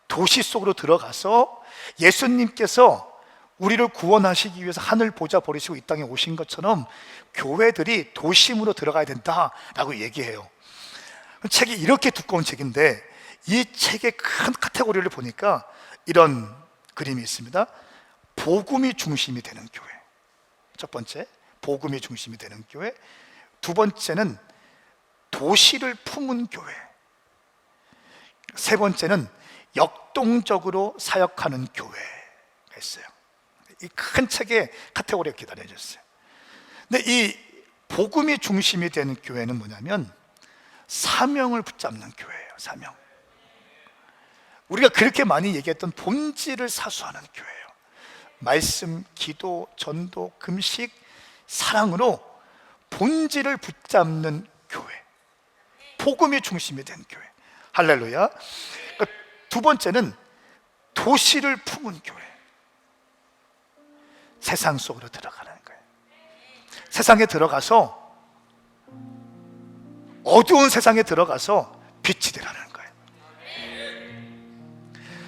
도시 속으로 들어가서 예수님께서 우리를 구원하시기 위해서 하늘 보좌 버리시고 이 땅에 오신 것처럼 교회들이 도심으로 들어가야 된다라고 얘기해요. 책이 이렇게 두꺼운 책인데 이 책의 큰 카테고리를 보니까 이런 그림이 있습니다. 복음이 중심이 되는 교회. 첫 번째, 복음이 중심이 되는 교회. 두 번째는 도시를 품은 교회. 세 번째는 역동적으로 사역하는 교회가 있어요. 이 큰 책에 카테고리가 기다려졌어요. 근데 이 복음이 중심이 되는 교회는 뭐냐면 사명을 붙잡는 교회예요. 사명. 우리가 그렇게 많이 얘기했던 본질을 사수하는 교회예요. 말씀, 기도, 전도, 금식, 사랑으로 본질을 붙잡는 교회. 복음이 중심이 된 교회. 할렐루야. 그러니까 두 번째는 도시를 품은 교회. 세상 속으로 들어가는 거예요. 세상에 들어가서, 어두운 세상에 들어가서 빛이 되라는 거예요.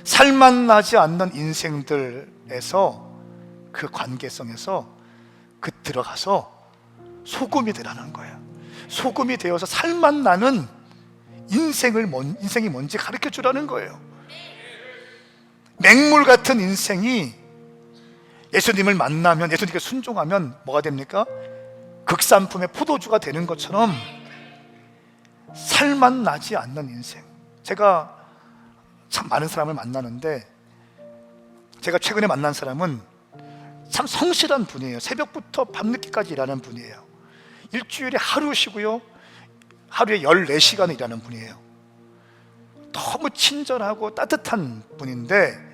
살만 나지 않는 인생들에서, 그 관계성에서 들어가서 소금이 되라는 거예요. 소금이 되어서 살만 나는 인생이 뭔지 가르쳐 주라는 거예요. 맹물 같은 인생이 예수님을 만나면, 예수님께 순종하면 뭐가 됩니까? 극산품의 포도주가 되는 것처럼 살만 나지 않는 인생. 제가 참 많은 사람을 만나는데, 제가 최근에 만난 사람은 참 성실한 분이에요. 새벽부터 밤늦게까지 일하는 분이에요. 일주일에 하루 쉬고요, 하루에 14시간을 일하는 분이에요. 너무 친절하고 따뜻한 분인데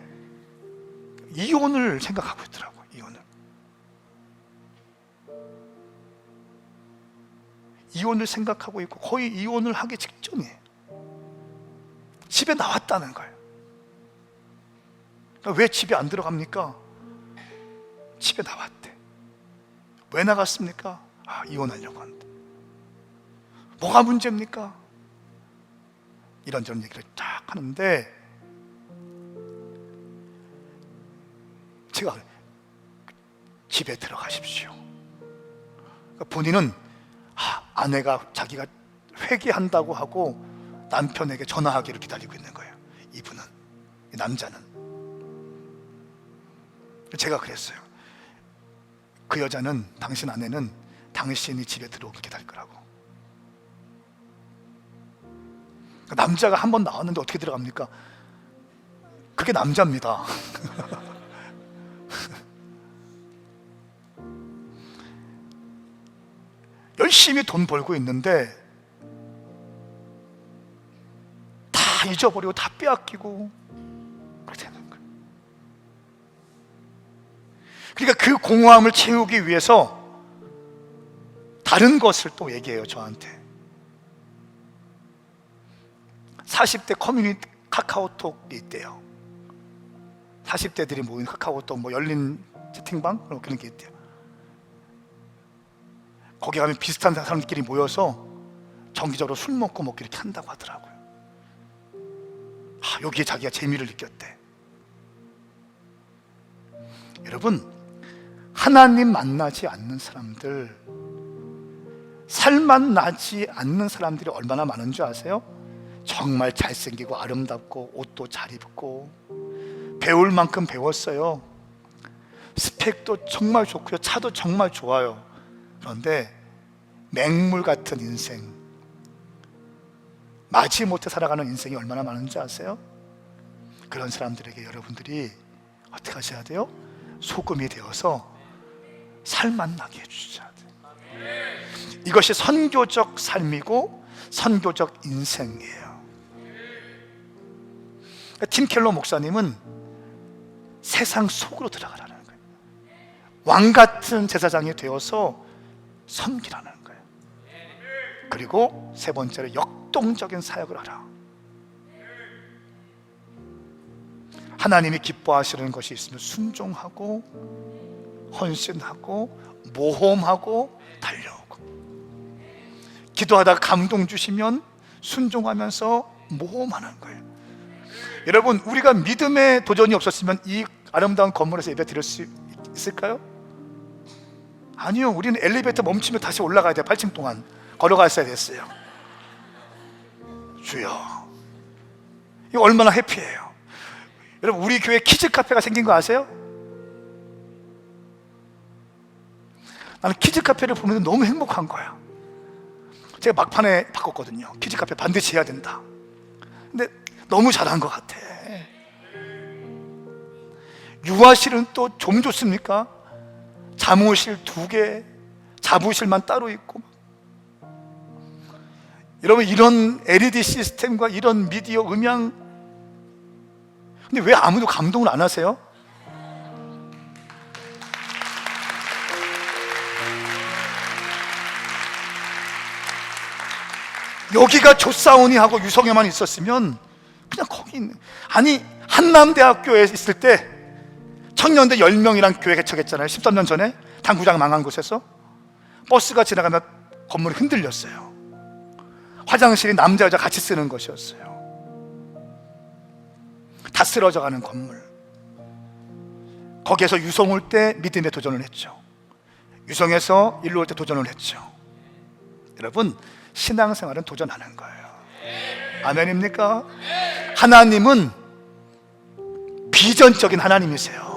이혼을 생각하고 있더라고요. 이혼을 생각하고 있고 거의 이혼을 하기 직전이에요. 집에 나왔다는 거예요. 왜 집에 안 들어갑니까? 집에 나왔대. 왜 나갔습니까? 이혼하려고 한대. 뭐가 문제입니까? 이런저런 얘기를 딱 하는데, 제가 집에 들어가십시오. 본인은 아내가 자기가 회개한다고 하고 남편에게 전화하기를 기다리고 있는 거예요. 이분은, 이 남자는. 제가 그랬어요. 그 여자는, 당신 아내는 당신이 집에 들어오길 기다릴 거라고. 남자가 한 번 나왔는데 어떻게 들어갑니까? 그게 남자입니다. 열심히 돈 벌고 있는데 다 잊어버리고 다 빼앗기고 그렇게 되는 거예요. 그러니까 그 공허함을 채우기 위해서 다른 것을 또 얘기해요, 저한테. 40대 커뮤니티 카카오톡이 있대요. 40대들이 모인 카카오톡, 열린 채팅방 그런 게 있대요. 거기 가면 비슷한 사람들끼리 모여서 정기적으로 술 먹고 이렇게 한다고 하더라고요. 여기에 자기가 재미를 느꼈대. 여러분, 하나님 만나지 않는 사람들, 살만 나지 않는 사람들이 얼마나 많은 줄 아세요? 정말 잘생기고 아름답고 옷도 잘 입고 배울 만큼 배웠어요. 스펙도 정말 좋고요, 차도 정말 좋아요. 그런데 맹물 같은 인생, 마지못해 살아가는 인생이 얼마나 많은지 아세요? 그런 사람들에게 여러분들이 어떻게 하셔야 돼요? 소금이 되어서 살만 나게 해주셔야 돼요. 이것이 선교적 삶이고 선교적 인생이에요. 팀 켈러 목사님은 세상 속으로 들어가라는 거예요. 왕 같은 제사장이 되어서 섬기라는 거예요. 그리고 세 번째로 역동적인 사역을 하라. 하나님이 기뻐하시는 것이 있으면 순종하고 헌신하고 모험하고 달려오고, 기도하다가 감동 주시면 순종하면서 모험하는 거예요. 여러분, 우리가 믿음의 도전이 없었으면 이 아름다운 건물에서 예배 드릴 수 있을까요? 아니요. 우리는 엘리베이터 멈추면 다시 올라가야 돼요. 8층 동안 걸어갔어야 됐어요. 주여, 이거 얼마나 해피해요. 여러분, 우리 교회 키즈 카페가 생긴 거 아세요? 나는 키즈 카페를 보면서 너무 행복한 거야. 제가 막판에 바꿨거든요. 키즈 카페 반드시 해야 된다. 근데 너무 잘한 것 같아. 유아실은 또 좀 좋습니까? 잠옷실 2개, 자부실만 따로 있고. 여러분, 이런 LED 시스템과 이런 미디어 음향, 근데 왜 아무도 감동을 안 하세요? 여기가 조사원이 하고 유성애만 있었으면 그냥 거기 있는. 아니, 한남대학교에 있을 때 청년대 10명이란 교회 개척했잖아요. 13년 전에 당구장 망한 곳에서 버스가 지나가면 건물이 흔들렸어요. 화장실이 남자 여자 같이 쓰는 것이었어요. 다 쓰러져가는 건물. 거기에서 유성 올 때 믿음에 도전을 했죠. 유성에서 일로 올 때 도전을 했죠. 여러분, 신앙생활은 도전하는 거예요. 아멘입니까? 하나님은 비전적인 하나님이세요.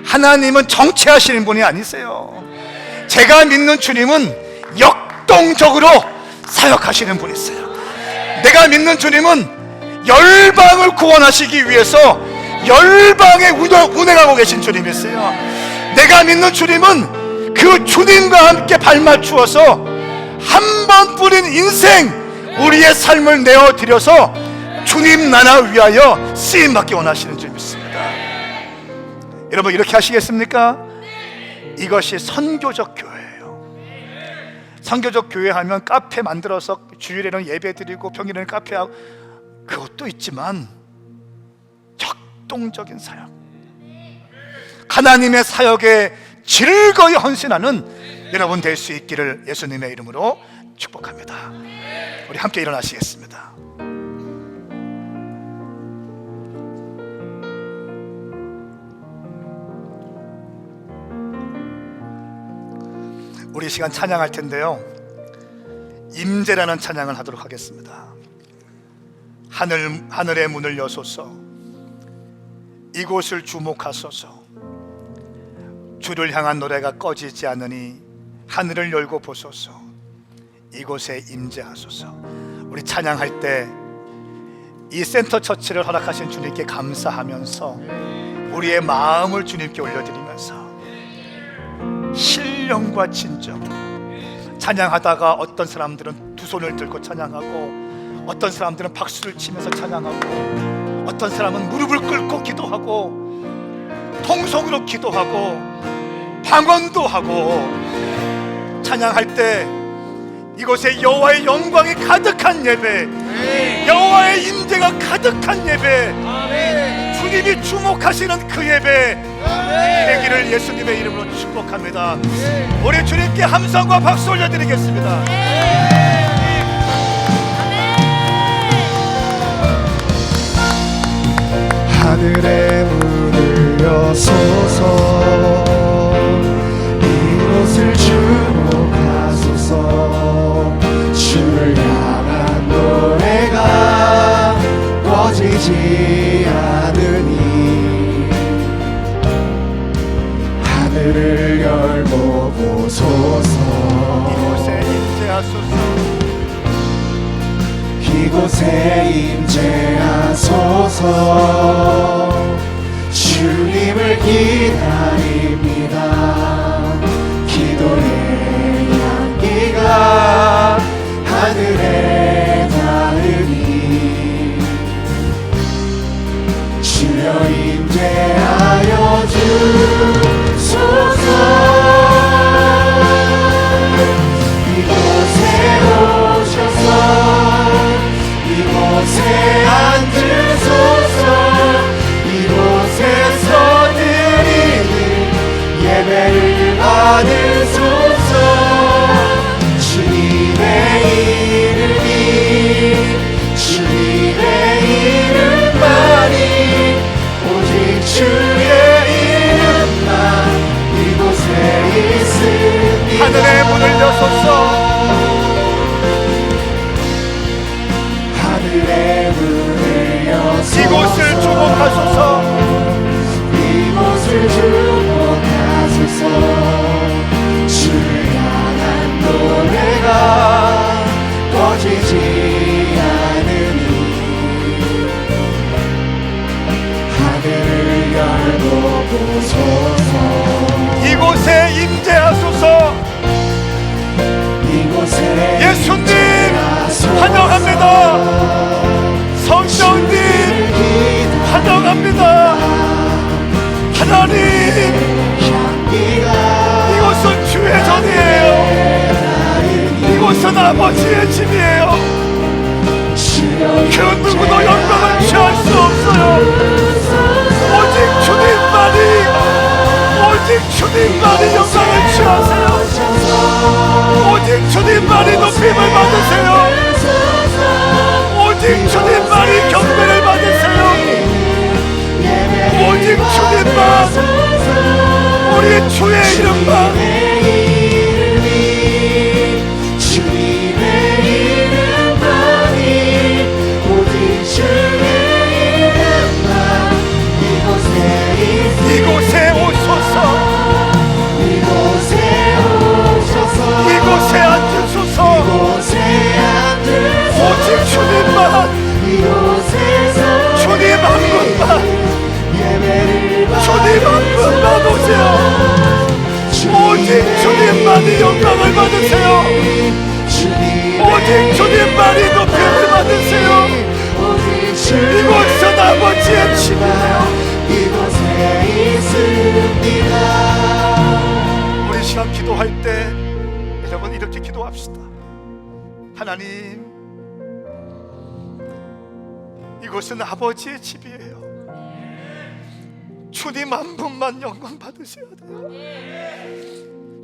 하나님은 정체하시는 분이 아니세요. 제가 믿는 주님은 역동적으로 사역하시는 분이세요. 내가 믿는 주님은 열방을 구원하시기 위해서 열방에 운행하고 계신 주님이세요. 내가 믿는 주님은 그 주님과 함께 발맞추어서 한 번 뿌린 인생, 우리의 삶을 내어드려서 주님 나라 위하여 쓰임받기 원하시는 주님이십니다. 여러분, 이렇게 하시겠습니까? 이것이 선교적 교회예요. 선교적 교회 하면 카페 만들어서 주일에는 예배 드리고 평일에는 카페하고, 그것도 있지만 역동적인 사역, 하나님의 사역에 즐거이 헌신하는 여러분 될 수 있기를 예수님의 이름으로 축복합니다. 우리 함께 일어나시겠습니다. 우리 시간 찬양할 텐데요, 임재라는 찬양을 하도록 하겠습니다. 하늘의 문을 여소서, 이곳을 주목하소서. 주를 향한 노래가 꺼지지 않으니 하늘을 열고 보소서. 이곳에 임재하소서. 우리 찬양할 때 이 센터 처치를 허락하신 주님께 감사하면서 우리의 마음을 주님께 올려드리면서 신령과 진정, 찬양하다가 어떤 사람들은 두 손을 들고 찬양하고, 어떤 사람들은 박수를 치면서 찬양하고, 어떤 사람은 무릎을 꿇고 기도하고, 통성으로 기도하고, 방언도 하고, 찬양할 때 이곳에 여호와의 영광이 가득한 예배, 여호와의 임재가 가득한 예배, 주님이 주목하시는 그 예배 되기를 예수님의 이름으로 축복합니다. 우리 주님께 함성과 박수 올려드리겠습니다. 하늘의 문을 여소서, 이곳을 주목하소서. 주를 향한 노래가 꺼지지 않으니 하늘을 열고 보소서. 이곳에 임재하소서. 이곳에 임재하소서. 주님을 기다립니다. 기도의 향기가 하늘에 닿으니 주여 임재하여 주소서. 이곳에 오셔서 이곳에 앉으소서. 이곳에서 드리는 예배를 받으소서. 주님의 이름만이, 오직 주의 이름만 이곳에 있습니다. 하늘의 문을 여소서. 하늘의 문을 여소서. 이곳을 주목하소서. 이곳을 주목하소서. 이곳은 주의 전이에요. 이곳은 아버지의 집이에요. 그 누구도 영광을 취할 수 없어요. 오직 주님만이, 오직 주님만이 영광을 취하세요. 오직 주님만이 높임을 받으세요. 오직 주님만이 경배를 받으세요. 오직 주님만, 우리 주의 이름만, 주님의 이름만이, 오직 주의 이름만 이곳에 오소서. 이곳에 오셔서 이곳에 앉으소서. 이곳에 앉으소서. 오직 주님만, 이곳에서 주님 한 분만, 예배를 주님 한 분만 오세요. 오직 주님만이 영광을 받으세요. 오직 주님만이 높임을 받으세요. 이곳은 아버지의 집이에요. 이곳에 있습니다. 우리 시간 기도할 때 여러분 이렇게 기도합시다. 하나님, 이곳은 아버지의 집이에요. 주님 한 분만 영광 받으셔야 돼요.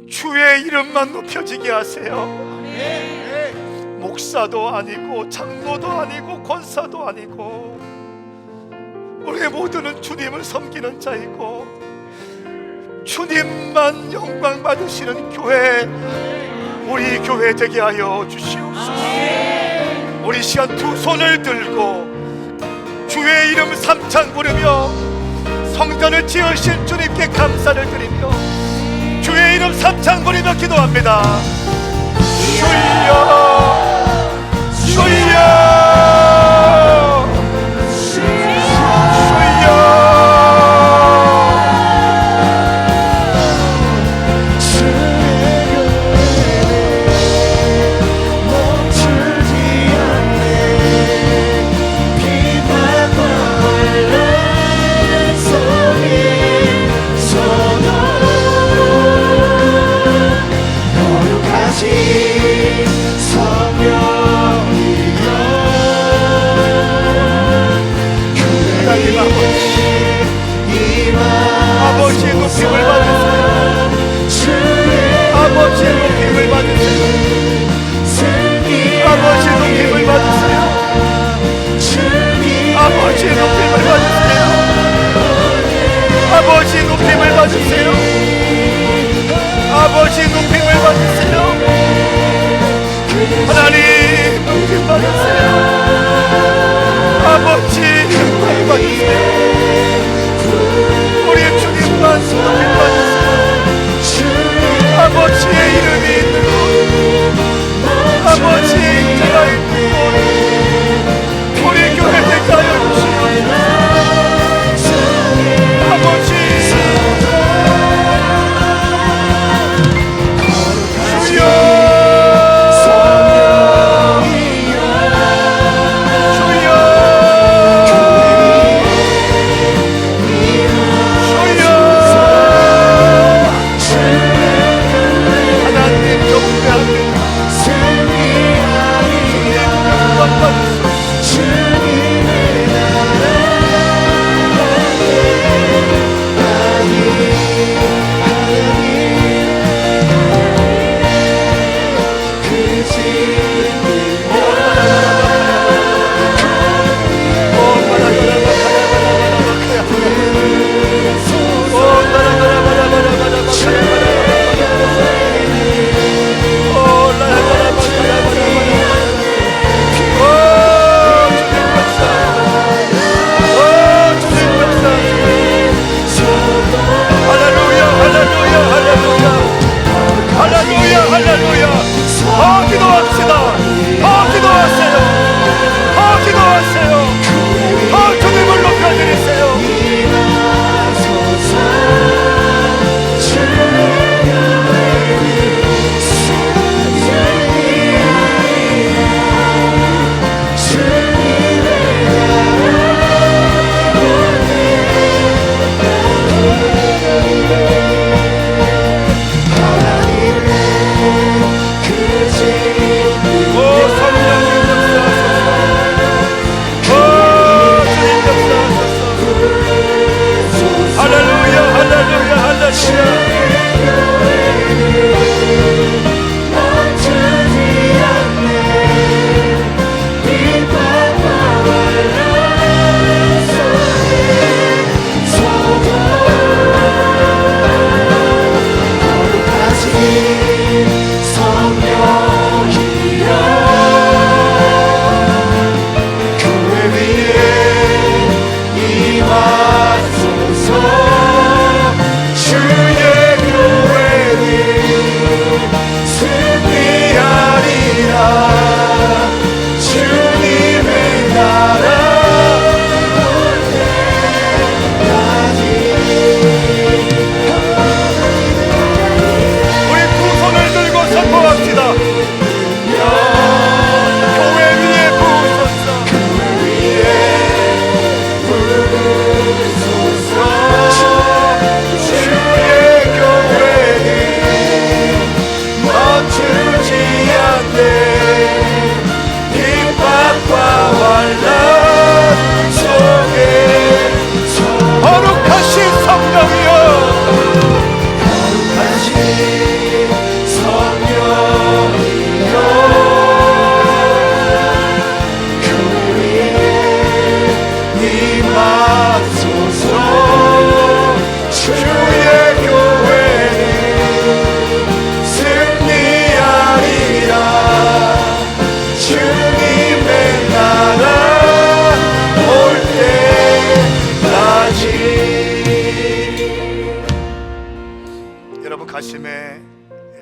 주의 이름만 높여지게 하세요. 목사도 아니고 장로도 아니고 권사도 아니고 우리 모두는 주님을 섬기는 자이고 주님만 영광 받으시는 교회, 우리 교회 되게 하여 주시옵소서. 우리 시간 두 손을 들고 주의 이름 삼창 부르며 성전을 지으신 주님께 감사를 드리며 주의 이름 삼창 부르며 기도합니다. 주여, 주여, 아버지의 높임을 받으세요. 아버지의 높임을 받으세요. 아버지의 높임을 받으세요. 아버지의 높임을 받으세요. 아버지의 높임을 받으세요. 아버지의 높임을 받으세요. 하나님 높임 받으세요. 아버지 높임 받으세요. 우리의 주님만 높임 받으세요. 아버지의 이름이 있는 곳, 아버지의 임재가 있는 곳, 우리 교회 되게 하여 주시옵소서. 아버지, 주여, 주여,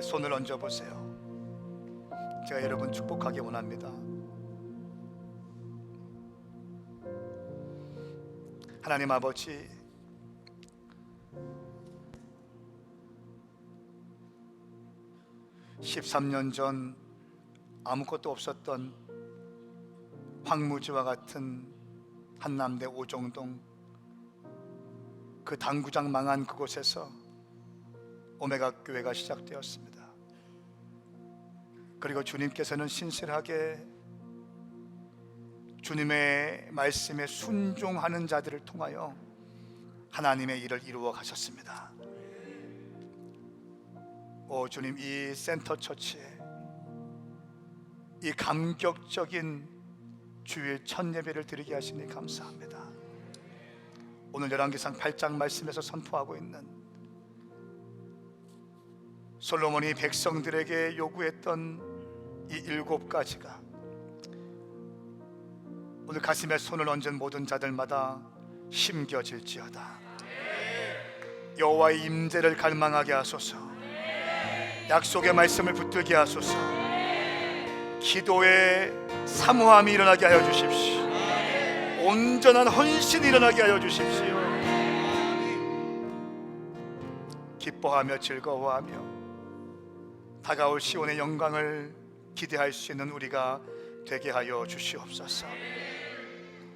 손을 얹어 보세요. 제가 여러분 축복하기 원합니다. 하나님 아버지, (13년) 전 아무것도 없었던 황무지와 같은 한남대 오정동, 그 당구장 망한 그곳에서 오메가 교회가 시작되었습니다. 그리고 주님께서는 신실하게 주님의 말씀에 순종하는 자들을 통하여 하나님의 일을 이루어 가셨습니다. 오 주님, 이 센터 처치에 이 감격적인 주일 첫 예배를 드리게 하시니 감사합니다. 오늘 열왕기상 8장 말씀에서 선포하고 있는 솔로몬이 백성들에게 요구했던 이 7가지가 오늘 가슴에 손을 얹은 모든 자들마다 심겨질지어다. 여호와의 임재를 갈망하게 하소서. 약속의 말씀을 붙들게 하소서. 기도의 사모함이 일어나게 하여 주십시오. 온전한 헌신이 일어나게 하여 주십시오. 기뻐하며 즐거워하며 다가올 시온의 영광을 기대할 수 있는 우리가 되게 하여 주시옵소서.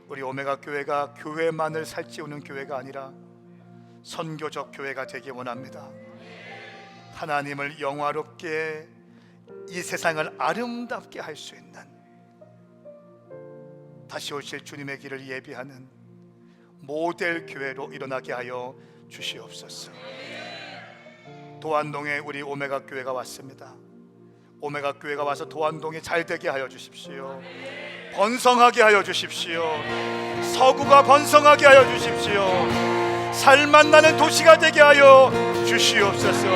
우리 오메가 교회가 교회만을 살찌우는 교회가 아니라 선교적 교회가 되기 원합니다. 하나님을 영화롭게, 이 세상을 아름답게 할 수 있는, 다시 오실 주님의 길을 예비하는 모델 교회로 일어나게 하여 주시옵소서. 도안동에 우리 오메가 교회가 왔습니다. 오메가 교회가 와서 도안동이 잘 되게 하여 주십시오. 번성하게 하여 주십시오. 서구가 번성하게 하여 주십시오. 살만 나는 도시가 되게 하여 주시옵소서.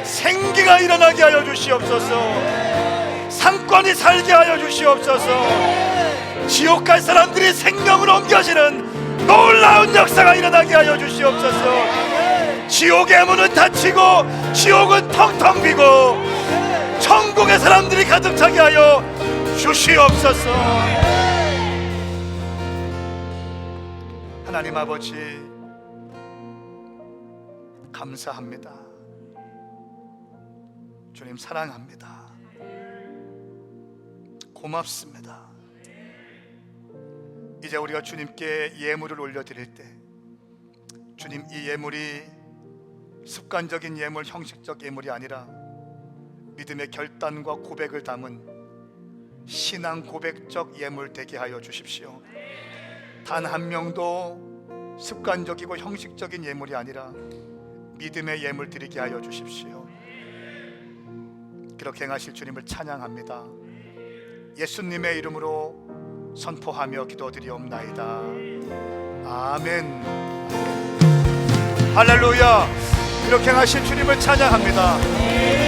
생기가 일어나게 하여 주시옵소서. 상권이 살게 하여 주시옵소서. 지옥 갈 사람들이 생명으로 옮겨지는 놀라운 역사가 일어나게 하여 주시옵소서. 지옥의 문은 닫히고 지옥은 텅텅 비고 천국의 사람들이 가득 차게 하여 주시옵소서. 하나님 아버지, 감사합니다. 주님 사랑합니다. 고맙습니다. 이제 우리가 주님께 예물을 올려드릴 때, 주님, 이 예물이 습관적인 예물, 형식적 예물이 아니라 믿음의 결단과 고백을 담은 신앙 고백적 예물 되게 하여 주십시오. 단 한 명도 습관적이고 형식적인 예물이 아니라 믿음의 예물 드리게 하여 주십시오. 그렇게 행하실 주님을 찬양합니다. 예수님의 이름으로 선포하며 기도드리옵나이다. 아멘. 할렐루야. 그렇게 행하실 주님을 찬양합니다.